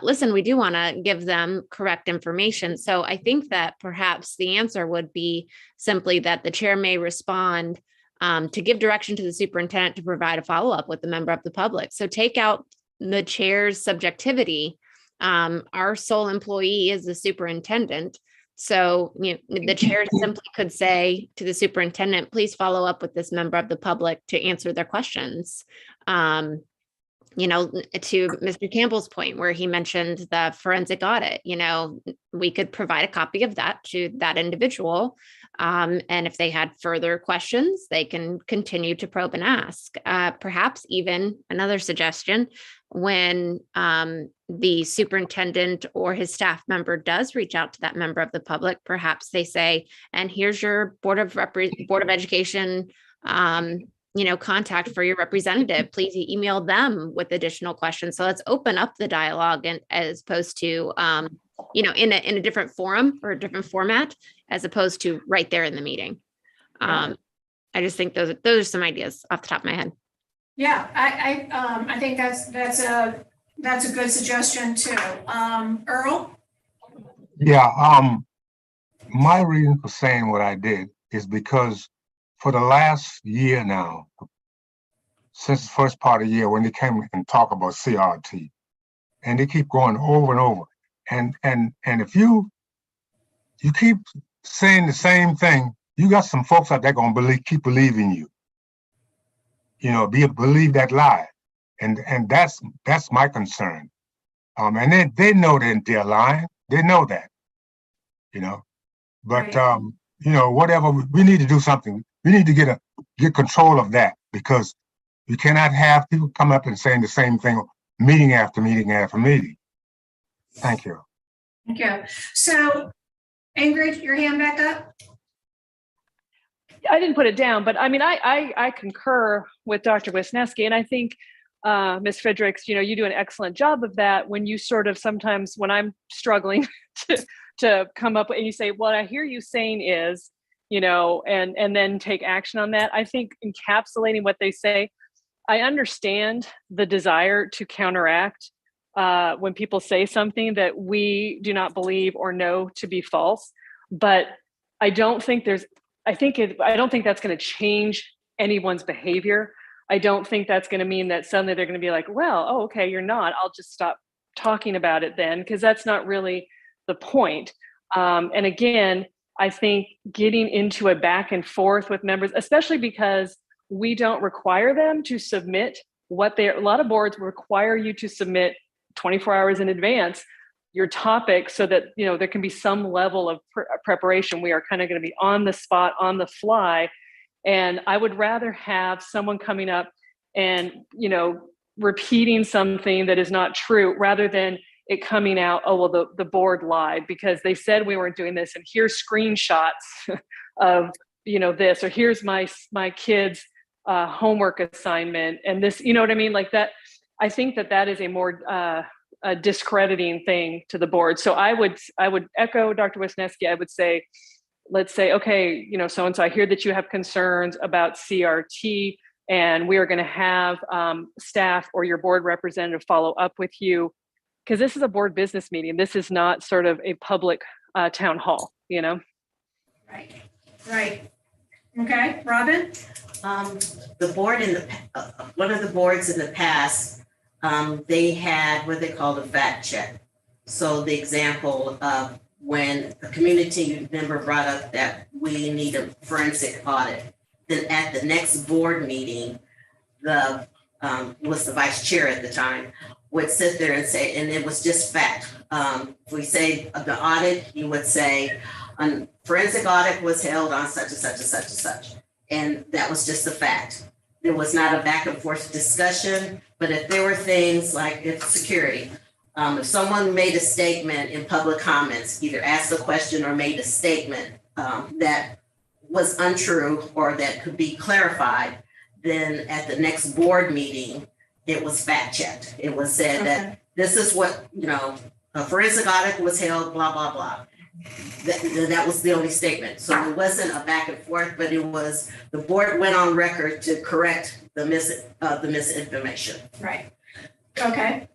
listen, we do want to give them correct information. So I think that perhaps the answer would be simply that the chair may respond to give direction to the superintendent to provide a follow-up with the member of the public. So take out the chair's subjectivity. Our sole employee is the superintendent. So the chair simply could say to the superintendent, please follow up with this member of the public to answer their questions. To Mr. Campbell's point, where he mentioned the forensic audit, we could provide a copy of that to that individual. And if they had further questions, they can continue to probe and ask. Perhaps even another suggestion, when the superintendent or his staff member does reach out to that member of the public, perhaps they say, and here's your Board of Education contact for your representative. Please email them with additional questions. So let's open up the dialogue, and as opposed to in a different forum or a different format, as opposed to right there in the meeting. I just think those are some ideas off the top of my head. Yeah, I think that's a good suggestion too. Earl? Yeah, my reason for saying what I did is because for the last year now, since the first part of the year when they came and talk about CRT, and they keep going over and over. And if you keep saying the same thing, you got some folks out there gonna keep believing you. Believe that lie. And that's my concern. And they know they're lying. They know that. But Right. Whatever, we need to do something. We need to get control of that, because you cannot have people come up and saying the same thing meeting after meeting after meeting. Thank you. Thank you. So Ingrid, your hand back up? I didn't put it down, but I mean, I concur with Dr. Wisniewski, and I think Ms. Fredericks, you do an excellent job of that when you sort of sometimes, when I'm struggling to come up and you say, what I hear you saying is, and then take action on that. I think encapsulating what they say, I understand the desire to counteract when people say something that we do not believe or know to be false, but I don't think that's going to change anyone's behavior. I don't think that's going to mean that suddenly they're going to be like, well, oh, okay, you're not, I'll just stop talking about it then, because that's not really the point. And again, I think getting into a back and forth with members, especially because we don't require them to submit a lot of boards require you to submit 24 hours in advance your topic, so that there can be some level of preparation. We are kind of going to be on the spot, on the fly, and I would rather have someone coming up and repeating something that is not true, rather than it coming out, oh well, the board lied because they said we weren't doing this, and here's screenshots of this, or here's my kid's homework assignment, and this, you know what I mean, like that. I think that is a more a discrediting thing to the board. So I would echo Dr. Wisniewski. I would say, let's say, okay, so-and-so, I hear that you have concerns about CRT, and we are going to have staff or your board representative follow up with you, because this is a board business meeting. This is not sort of a public town hall, Right. Okay, Robin? The board one of the boards in the past, they had what they called a fact check. So the example of when a community member brought up that we need a forensic audit, then at the next board meeting, the, was the vice chair at the time, would sit there and say, and it was just fact. If we say of the audit, he would say, forensic audit was held on such and such and such and such. And that was just a fact. There was not a back and forth discussion, but if there were things like if security, if someone made a statement in public comments, either asked a question or made a statement that was untrue or that could be clarified, then at the next board meeting, it was fact checked. It was said that this is what, a forensic audit was held, blah, blah, blah. That was the only statement. So it wasn't a back and forth, but it was, the board went on record to correct the misinformation. Right. Okay.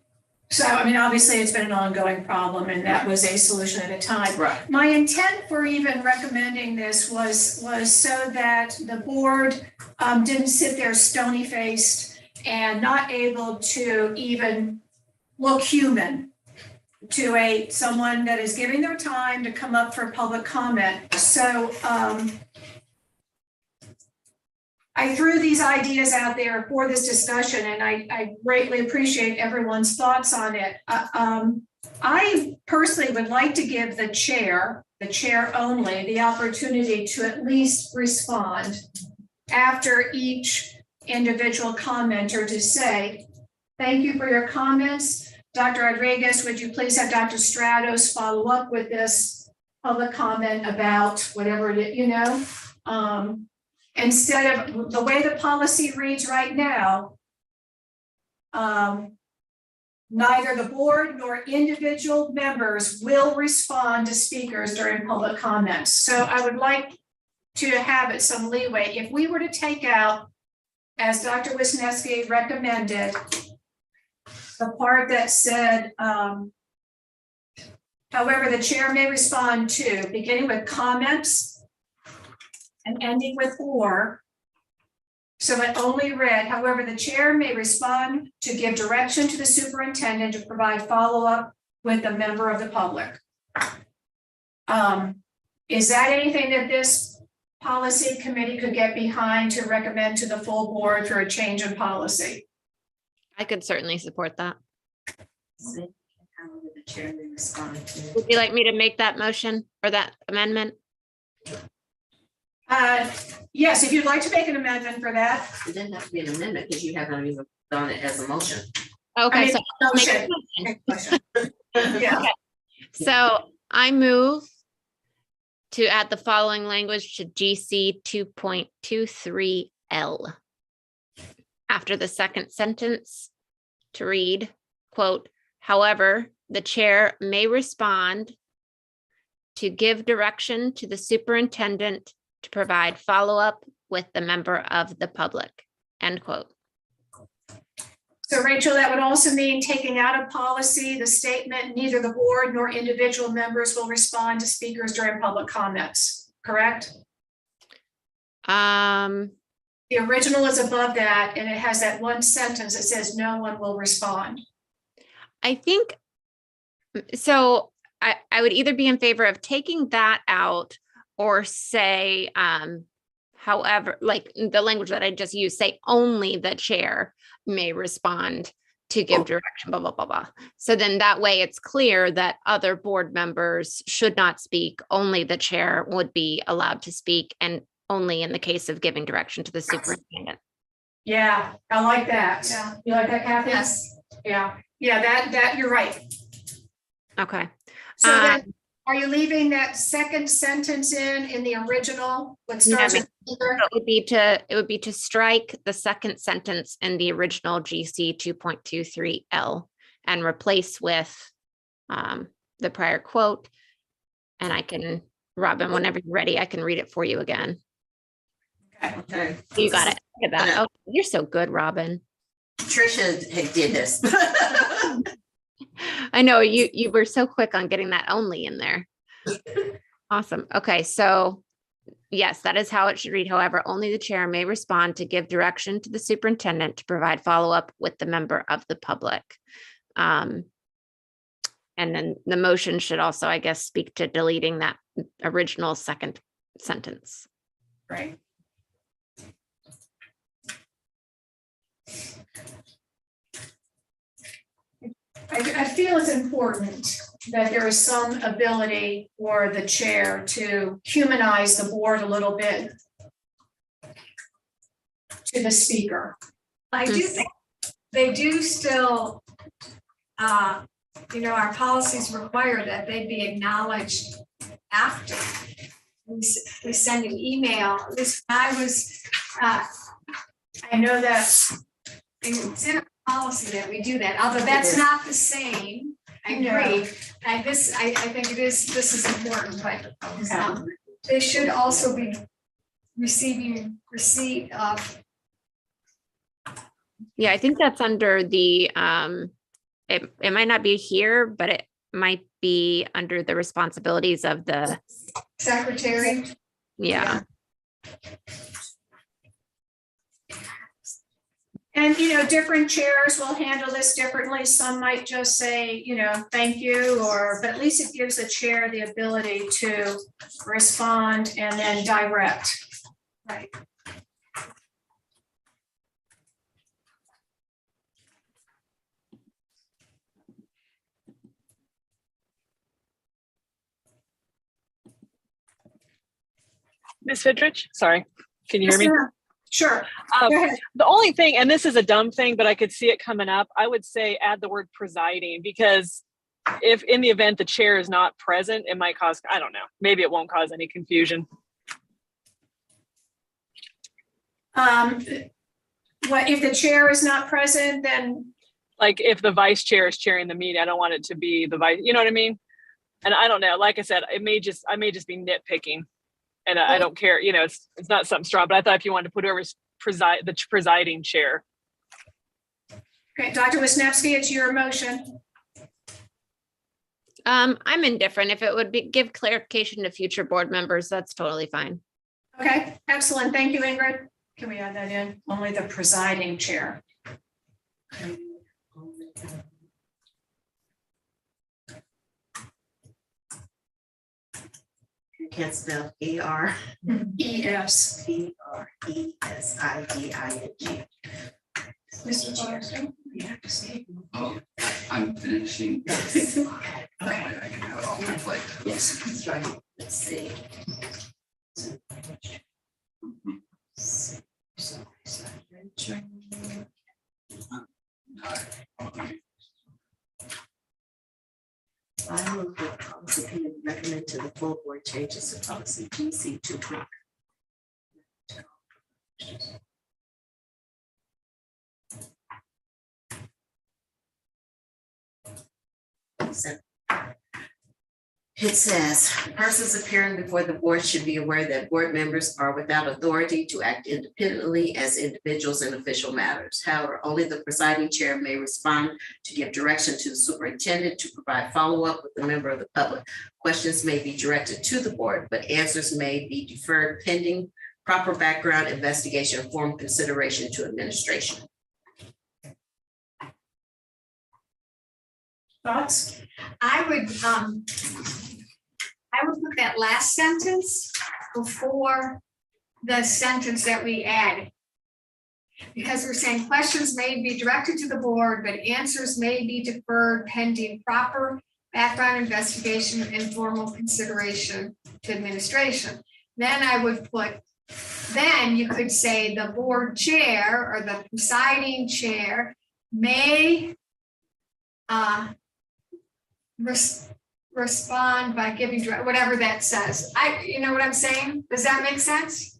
So, I mean, obviously, it's been an ongoing problem, and that was a solution at a time. Right. My intent for even recommending this was so that the board didn't sit there stony-faced and not able to even look human to someone that is giving their time to come up for public comment. So I threw these ideas out there for this discussion, and I greatly appreciate everyone's thoughts on it. I personally would like to give the chair only, the opportunity to at least respond after each individual commenter to say, thank you for your comments. Dr. Rodriguez, would you please have Dr. Stratos follow up with this public comment about whatever, instead of the way the policy reads right now, neither the board nor individual members will respond to speakers during public comments. So I would like to have it some leeway. If we were to take out, as Dr. Wisniewski recommended, the part that said, however, the chair may respond to, beginning with comments and ending with or. So it only read, however, the chair may respond to give direction to the superintendent to provide follow-up with a member of the public. Is that anything that this policy committee could get behind to recommend to the full board for a change in policy? I could certainly support that. The chair may respond to. Would you like me to make that motion or that amendment? Yes, if you'd like to make an amendment for that. It didn't have to be an amendment because you haven't even done it as a motion. Okay, so I'll make Motion. a motion. Yeah. So I move to add the following language to GC 2.23L. After the second sentence, to read, quote, however, the chair may respond to give direction to the superintendent to provide follow-up with the member of the public, end quote. So Rachel, that would also mean taking out of policy the statement, neither the board nor individual members will respond to speakers during public comments, correct? The original is above that, and it has that one sentence that says no one will respond. I think, so I would either be in favor of taking that out or say, however, like the language that I just used, say only the chair may respond to give direction, blah, blah, blah, blah. So then that way it's clear that other board members should not speak. Only the chair would be allowed to speak, and only in the case of giving direction to the superintendent. Yeah, I like that. Yeah. You like that, Kathy? Yes. Yeah, that, you're right. Okay. So then, are you leaving that second sentence in the original? What starts with either? It would be to strike the second sentence in the original GC 2.23L and replace with the prior quote. And I can, Robin, whenever you're ready, I can read it for you again. Okay. You got it. Look at that. Oh, you're so good, Robin. Tricia did this. I know you were so quick on getting that only in there. Awesome. Okay, so yes, that is how it should read. However, only the chair may respond to give direction to the superintendent to provide follow-up with the member of the public. And then the motion should also, I guess, speak to deleting that original second sentence. Right. I feel it's important that there is some ability for the chair to humanize the board a little bit to the speaker. I do think they do still, our policies require that they be acknowledged after. We send an email, at least I was, I know that it's in our policy that we do that, although that's not the same. I agree. I think this is important, but they should also be receiving receipt of. Yeah, I think that's under the, it might not be here, but it might be under the responsibilities of the, Secretary. yeah. And, different chairs will handle this differently. Some might just say, thank you, but at least it gives the chair the ability to respond and then direct. Right. Ms. Fidrich, sorry, can you hear me? Sure. Um, Go ahead. The only thing, and this is a dumb thing, but I could see it coming up, I would say add the word presiding, because if in the event the chair is not present, it might cause, I don't know, maybe it won't cause any confusion. What if the chair is not present, then? Like if the vice chair is chairing the meeting, I don't want it to be the vice, you know what I mean? And I don't know, like I said, I may just be nitpicking. And I don't care, it's not something strong, but I thought if you wanted to put whoever's the presiding chair. Okay, Dr. Wisniewski, it's your motion. I'm indifferent. If it would give clarification to future board members, that's totally fine. Okay, excellent. Thank you, Ingrid. Can we add that in? Only the presiding chair. You can't spell A-R. E-S. P-R-E-S-I-D-I-N-G. Mr. Patterson, you have to say. Oh, I'm finishing. this. Okay. I can have it all my plate. Yes, that's right. Let's see. I move that policy committee recommend to the full board changes to policy GC 2. It says, persons appearing before the board should be aware that board members are without authority to act independently as individuals in official matters. However, only the presiding chair may respond to give direction to the superintendent to provide follow-up with a member of the public. Questions may be directed to the board, but answers may be deferred pending proper background investigation and formal consideration to administration. Thoughts? I would put that last sentence before the sentence that we added. Because we're saying questions may be directed to the board, but answers may be deferred pending proper background investigation and formal consideration to administration. Then I would put, then you could say the board chair or the presiding chair may respond by giving whatever that says. You know what I'm saying? Does that make sense?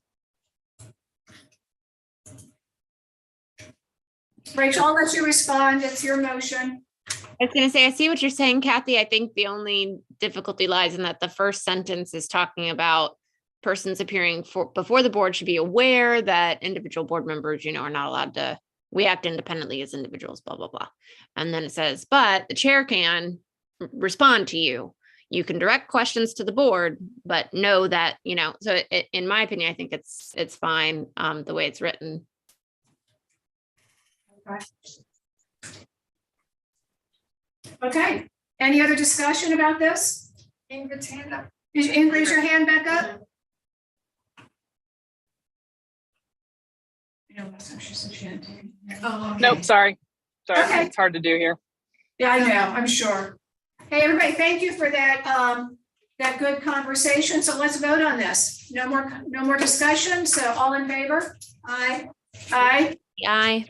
Rachel, I'll let you respond. It's your motion. I was going to say, I see what you're saying, Kathy. I think the only difficulty lies in that the first sentence is talking about persons appearing before the board should be aware that individual board members, are not allowed to, we act independently as individuals, blah, blah, blah. And then it says, but the chair can respond to you. You can direct questions to the board, but know that, so in my opinion, I think it's fine the way it's written. Okay, Any other discussion about this? Ingrid's hand up. Raise your hand back up. No, last time she said she had to. Oh, okay. Nope, sorry. Sorry, Okay. it's hard to do here. Yeah, I know, I'm sure. Hey, everybody, thank you for that, that good conversation. So let's vote on this. No more discussion. So all in favor? Aye. Aye. Aye.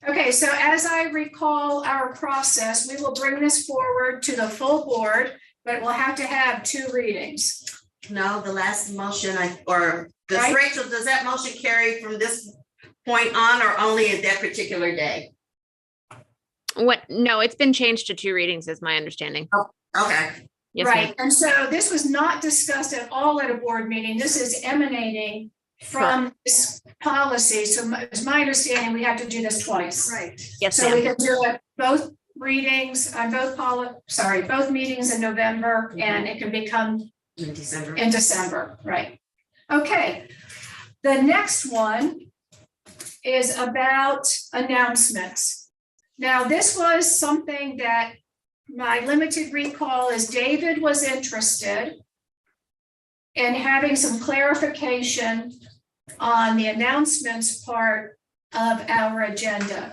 Okay, so as I recall our process, we will bring this forward to the full board, but it will have to have 2 readings. No, the last motion does Right. Rachel, does that motion carry from this point on or only at that particular day? What? No, it's been changed to 2 readings is my understanding. Okay, Yes, Right, ma'am. and so this was not discussed at all at a board meeting. This is emanating from this policy. So it's my understanding we have to do this twice. Right. Yes, So we ma'am. can do it both readings, both meetings in November, and it can become in December. in December, right? Okay, the next one is about announcements. Now, this was something that my limited recall is David was interested in having some clarification on the announcements part of our agenda.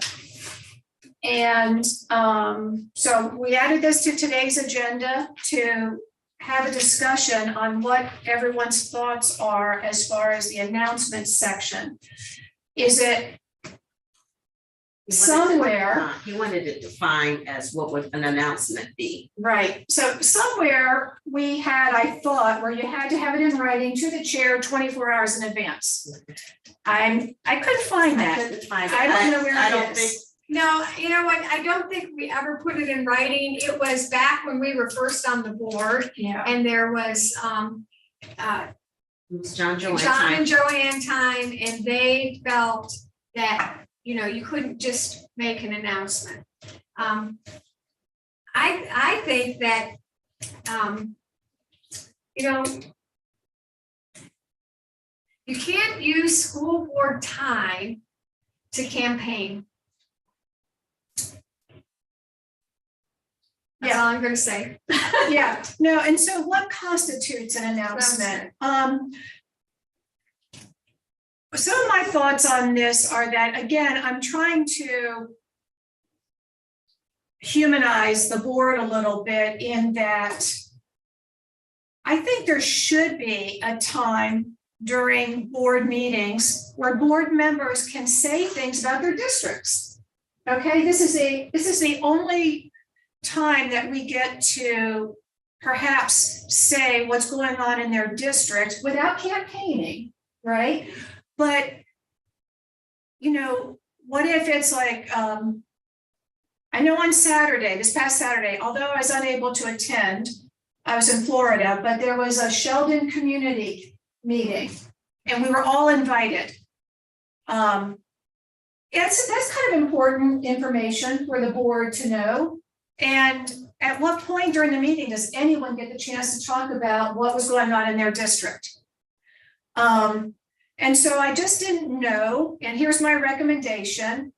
And so we added this to today's agenda to have a discussion on what everyone's thoughts are as far as the announcements section. Is it somewhere? He wanted it defined as what would an announcement be. Right, so somewhere we had, I thought, where you had to have it in writing to the chair 24 hours in advance. I couldn't find I that. couldn't find it. I don't know where I it don't is. think, No, you know what? I don't think we ever put it in writing. It was back when we were first on the board Yeah, and there was it was John Joanne John time. and Joanne time, and they felt that, you know, you couldn't just make an announcement. I think that, you know, you can't use school board time to campaign. That's all I'm gonna say. yeah, no, and so what constitutes an announcement? Some of my thoughts on this are that, again, I'm trying to humanize the board a little bit in that I think there should be a time during board meetings where board members can say things about their districts. Okay, this is the only time that we get to perhaps say what's going on in their district without campaigning, right? But, you know, what if it's like, I know on Saturday, this past Saturday, although I was unable to attend, I was in Florida, but there was a Sheldon community meeting and we were all invited. That's kind of important information for the board to know. And at what point during the meeting does anyone get the chance to talk about what was going on in their district? And so I just didn't know, and here's my recommendation,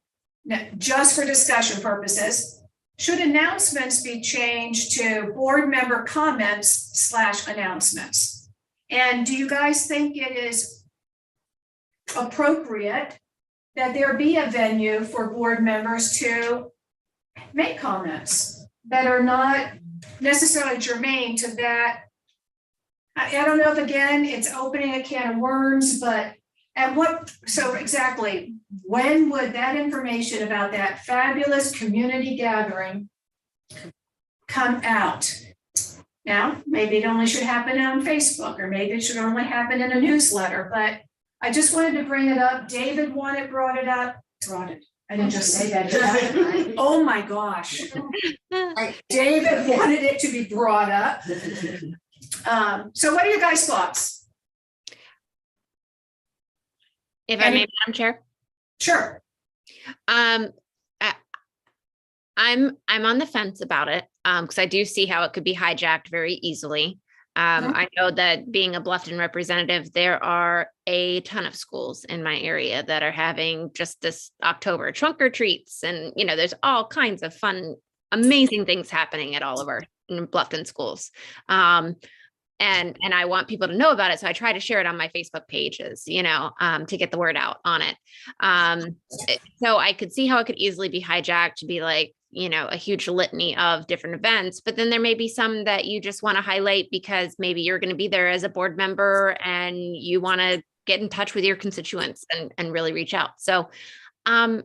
just for discussion purposes, should announcements be changed to board member comments / announcements? And do you guys think it is appropriate that there be a venue for board members to make comments that are not necessarily germane to that? I don't know if, again, it's opening a can of worms, but so exactly, when would that information about that fabulous community gathering come out? Now, maybe it only should happen on Facebook, or maybe it should only happen in a newsletter, but I just wanted to bring it up. David brought it up. I didn't just say that. Oh my gosh. David wanted it to be brought up. So what are your guys' thoughts? If I may, Madam Chair. Sure. I'm on the fence about it, because I do see how it could be hijacked very easily. I know that being a Bluffton representative, there are a ton of schools in my area that are having just this October trunk or treats, and you know, there's all kinds of fun amazing things happening at all of our Bluffton schools. And I want people to know about it. So I try to share it on my Facebook pages, to get the word out on it. So I could see how it could easily be hijacked to be like, a huge litany of different events, but then there may be some that you just want to highlight because maybe you're going to be there as a board member and you want to get in touch with your constituents and really reach out. So I'm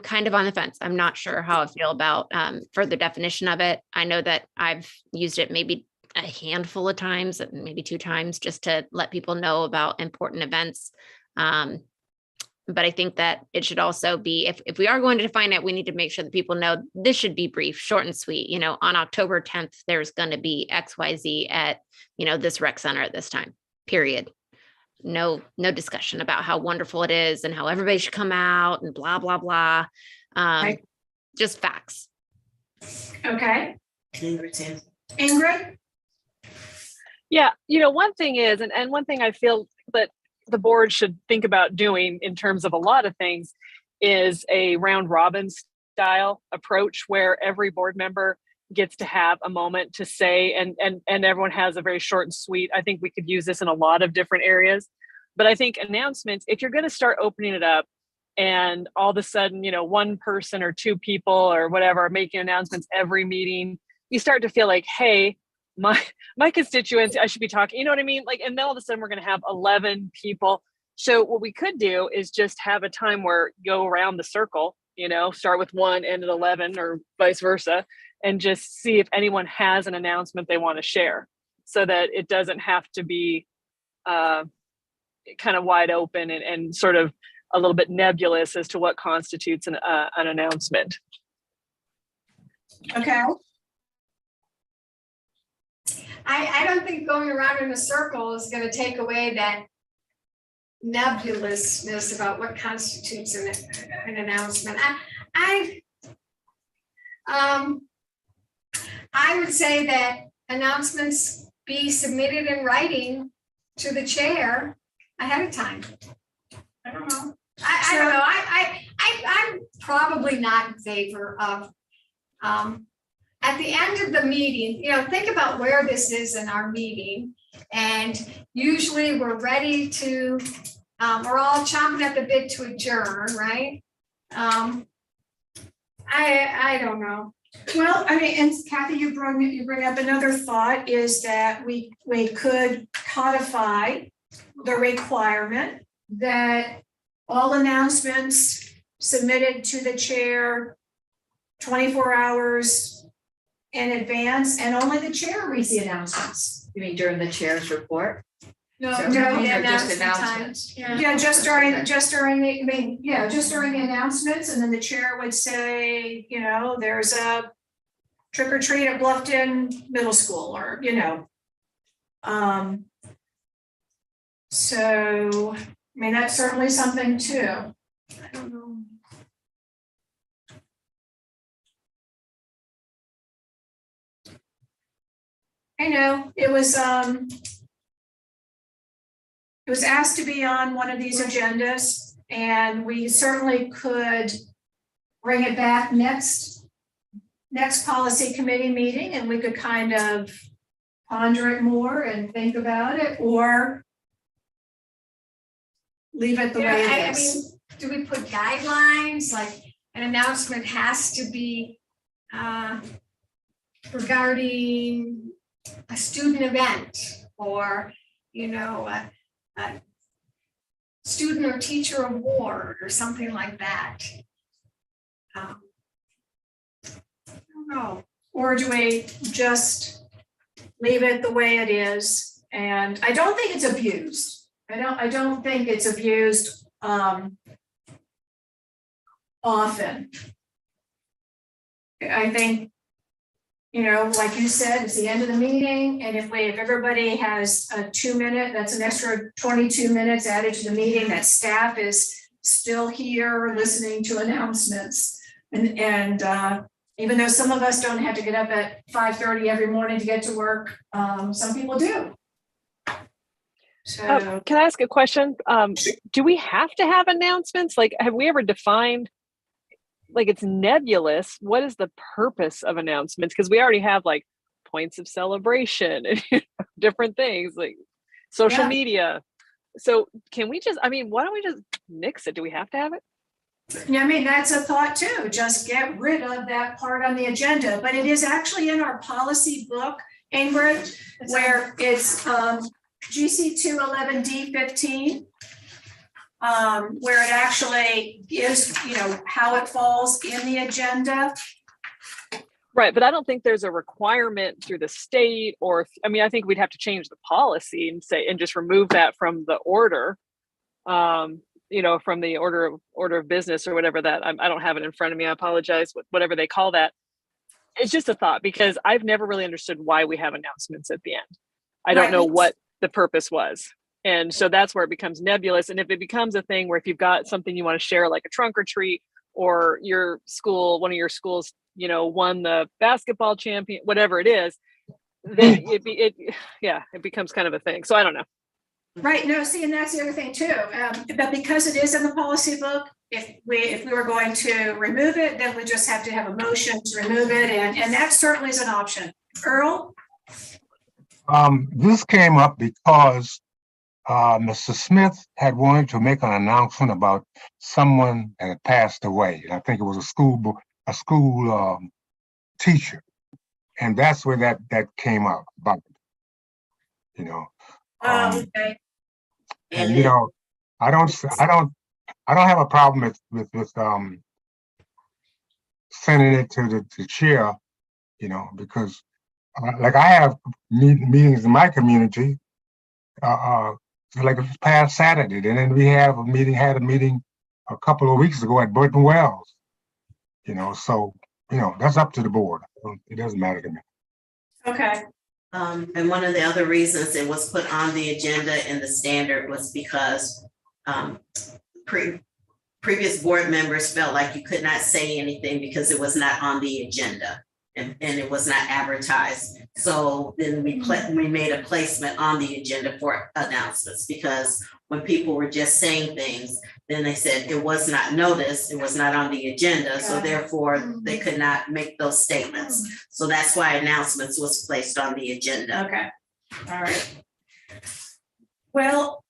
kind of on the fence. I'm not sure how I feel about further definition of it. I know that I've used it maybe a handful of times, maybe 2 times, just to let people know about important events. But I think that it should also be, if we are going to define it, we need to make sure that people know this should be brief, short and sweet. On October 10th, there's going to be XYZ at, this rec center at this time, period. No discussion about how wonderful it is and how everybody should come out and blah, blah, blah. Right. Just facts. Okay, Ingrid? Ingrid? Yeah, one thing is, and one thing I feel that the board should think about doing in terms of a lot of things is a round robin style approach where every board member gets to have a moment to say, and everyone has a very short and sweet. I think we could use this in a lot of different areas, but I think announcements, if you're going to start opening it up and all of a sudden, one person or 2 people or whatever are making announcements every meeting, you start to feel like, hey, my constituents, I should be talking, you know what I mean? Like, and then all of a sudden we're going to have 11 people. So what we could do is just have a time where you go around the circle, start with 1, end at 11 or vice versa, and just see if anyone has an announcement they want to share so that it doesn't have to be kind of wide open and sort of a little bit nebulous as to what constitutes an announcement. Okay. I don't think going around in a circle is gonna take away that nebulousness about what constitutes an announcement. I would say that announcements be submitted in writing to the chair ahead of time. I don't know. I don't know. I'm probably not in favor of, at the end of the meeting, think about where this is in our meeting. And usually we're ready to, we're all chomping at the bit to adjourn, right? I don't know. Well, I mean, and Kathy, you bring up another thought is that we could codify the requirement that all announcements submitted to the chair 24 hours in advance, and only the chair reads the announcements. You mean during the chair's report? No, So no, these yeah, are just announcement time. announcements. Yeah, just during the, just during the announcements, and then the chair would say, there's a trick or treat at Bluffton Middle School, or, so, I mean, that's certainly something too. I don't know. I know, it was asked to be on one of these agendas, and we certainly could bring it back next policy committee meeting, and we could kind of ponder it more and think about it, or leave it the way it is. Do we put guidelines, like an announcement has to be regarding a student event, or, a student or teacher award or something like that? I don't know. Or do we just leave it the way it is? And I don't think it's abused. I don't think it's abused often. I think, like you said, it's the end of the meeting, and if everybody has a 2-minute, that's an extra 22 minutes added to the meeting, that staff is still here listening to announcements. And even though some of us don't have to get up at 5:30 every morning to get to work, some people do. So Can I ask a question? Do we have to have announcements? Like, have we ever defined, like it's nebulous. What is the purpose of announcements? Because we already have like points of celebration and different things like social Yeah. media. So can we just, I mean, why don't we just nix it? Do we have to have it? I mean, that's a thought too, just get rid of that part on the agenda, but it is actually in our policy book, Ingrid, where it's GC 211D15. Where it actually gives, you know, how it falls in the agenda. Right, but I don't think there's a requirement through the state or, I mean, I think we'd have to change the policy and say, and just remove that from the order. You know, from the order of business or whatever that, I don't have it in front of me, I apologize, whatever they call that. It's just a thought because I've never really understood why we have announcements at the end. I don't know what the purpose was. And so that's where it becomes nebulous. And if it becomes a thing where if you've got something you want to share, like a trunk or treat, or your school, one of your schools, you know, won the basketball champion, whatever it is, then it becomes kind of a thing. So I don't know. Right, no, see, and that's the other thing too, but because it is in the policy book, if we were going to remove it, then we just have to have a motion to remove it, and that certainly is an option. Earl? This came up because Mr. Smith had wanted to make an announcement about someone that had passed away. And I think it was a school teacher. And that's where that came up about, you know. Okay. And you know, I don't have a problem with sending it to the chair, you know, because like I have meetings in my community, like this past Saturday, and then we had a meeting a couple of weeks ago at Burton Wells, you know, so, you know, that's up to the board. It doesn't matter to me. Okay. And one of the other reasons it was put on the agenda in the standard was because previous board members felt like you could not say anything because it was not on the agenda and it was not advertised. So then we made a placement on the agenda for announcements, because when people were just saying things, then they said it was not noticed, it was not on the agenda, so therefore they could not make those statements. So that's why announcements was placed on the agenda. Okay, all right. Well,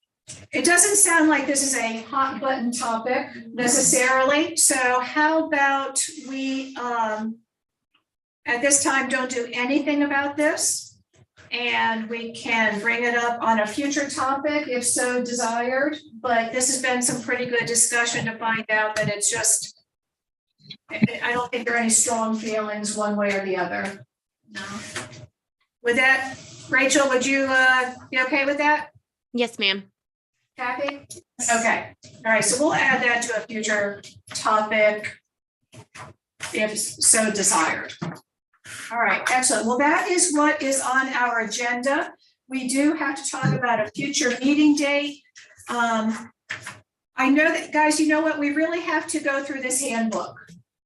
it doesn't sound like this is a hot button topic necessarily, so how about we, at this time, don't do anything about this, and we can bring it up on a future topic if so desired, but this has been some pretty good discussion to find out that it's just, I don't think there are any strong feelings one way or the other. No. With that, Rachel, would you be okay with that? Yes, ma'am. Kathy? Okay, all right, so we'll add that to a future topic if so desired. All right, excellent. Well, that is what is on our agenda. We do have to talk about a future meeting date. I know that, guys, you know what? We really have to go through this handbook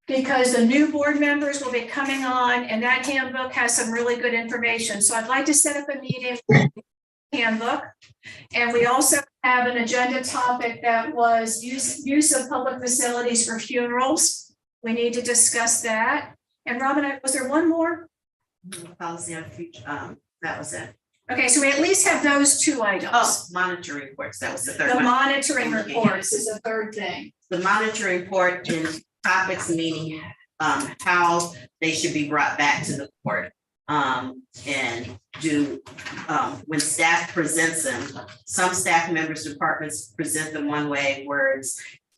because the new board members will be coming on and that handbook has some really good information. So I'd like to set up a meeting for the handbook. And we also have an agenda topic that was use of public facilities for funerals. We need to discuss that. And Robin, was there one more? Policy on future, that was it. Okay, so we at least have those two items. Oh, monitoring reports, that was the third The one. monitoring reports is the third thing. The monitoring report in topics, meaning how they should be brought back to the court. And do, when staff presents them, some staff members, departments present them one way, where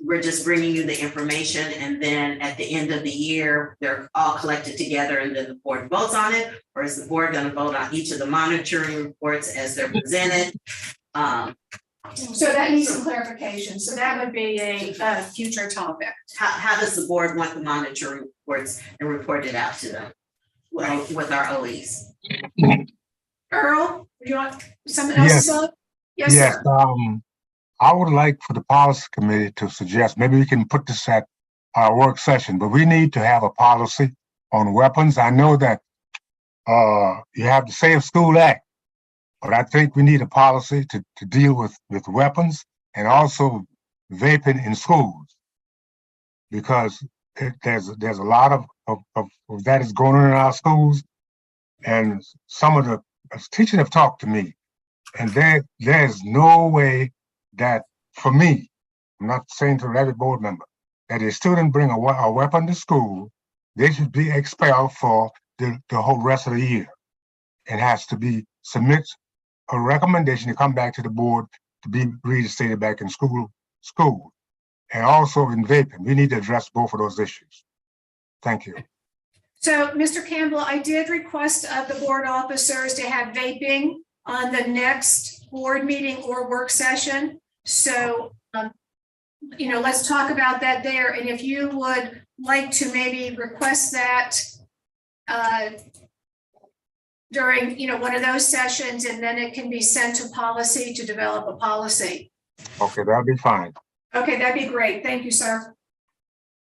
we're just bringing you the information, and then at the end of the year, they're all collected together and then the board votes on it? Or is the board gonna vote on each of the monitoring reports as they're presented? So that needs some clarification. So that would be a future topic. How does the board want the monitoring reports and report it out to them? Well, with our OEs. Earl, do you want something else to say? Yes, Yes, sir. I would like for the policy committee to suggest, maybe we can put this at our work session, but we need to have a policy on weapons. I know that you have the Safe School Act, but I think we need a policy to deal with weapons and also vaping in schools. Because there's a lot of that is going on in our schools. And some of the teachers have talked to me, and there's no way that, for me, I'm not saying to every board member, that a student bring a weapon to school, they should be expelled for the whole rest of the year. It has to be submit a recommendation to come back to the board to be reinstated back in school. And also in vaping, we need to address both of those issues. Thank you. So, Mr. Campbell, I did request of the board officers to have vaping on the next board meeting or work session. So, let's talk about that there. And if you would like to maybe request that during, one of those sessions, and then it can be sent to policy to develop a policy. Okay, that'll be fine. Okay, that'd be great. Thank you, sir.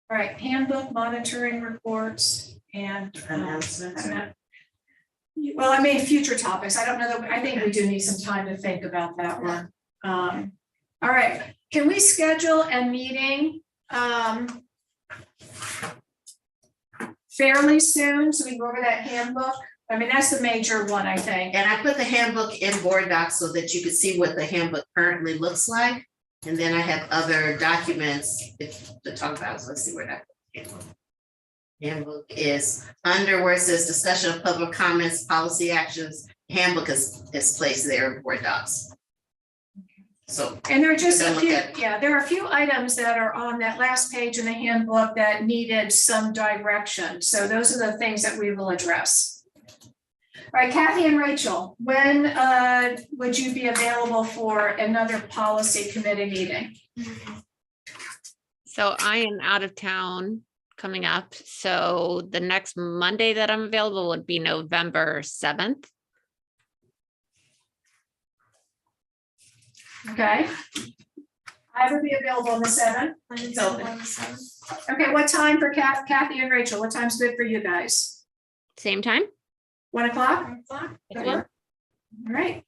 All right, handbook monitoring reports and Announcements. well, I mean, future topics. I don't know that, I think we do need some time to think about that one. All right, can we schedule a meeting fairly soon so we can go over that handbook? I mean, that's the major one, I think. And I put the handbook in board docs so that you could see what the handbook currently looks like. And then I have other documents to talk about. So let's see where that handbook is under where it says discussion of public comments, policy actions. Handbook is placed there in board docs. So And there are just a Then look few, at- there are a few items that are on that last page in the handbook that needed some direction. So those are the things that we will address. All right, Kathy and Rachel, when would you be available for another policy committee meeting? So I am out of town coming up. So the next Monday that I'm available would be November 7th. Okay. I would be available on the 7th. Okay, what time for Kathy and Rachel? What time's good for you guys? Same time? 1 o'clock? That work? All right.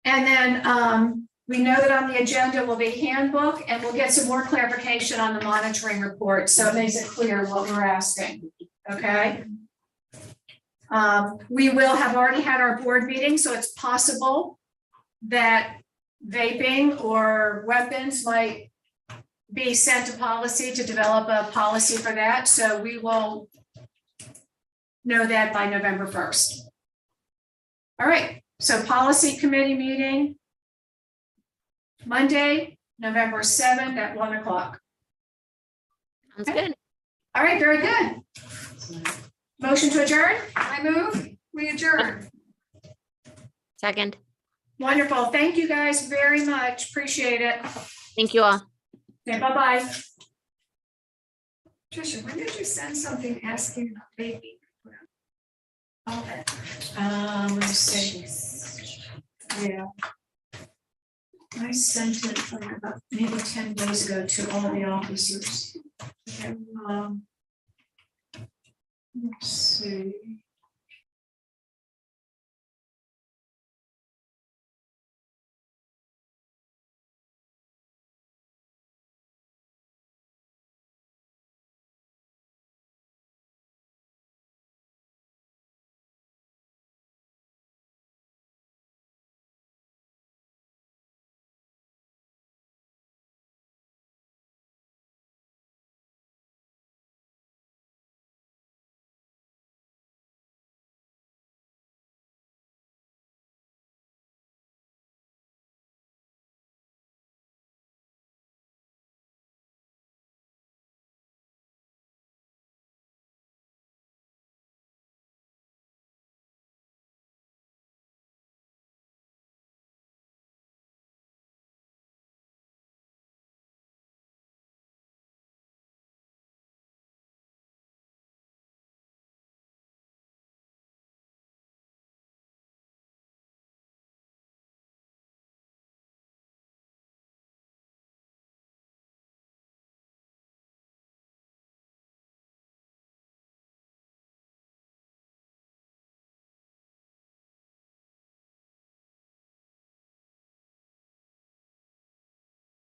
And then we know that on the agenda will be handbook, and we'll get some more clarification on the monitoring report, so it makes it clear what we're asking, okay? We will have already had our board meeting, so it's possible that vaping or weapons might be sent to policy to develop a policy for that, so we will know that by November 1st. All right, so policy committee meeting Monday, November 7th at 1 o'clock. Sounds good. All right, very good. Motion to adjourn? I move, we adjourn. Second. Wonderful. Thank you guys very much. Appreciate it. Thank you all. Okay, bye-bye. Tricia, when did you send something asking about baby? Let's see. Yeah. I sent it like about maybe 10 days ago to all the officers. Let's see.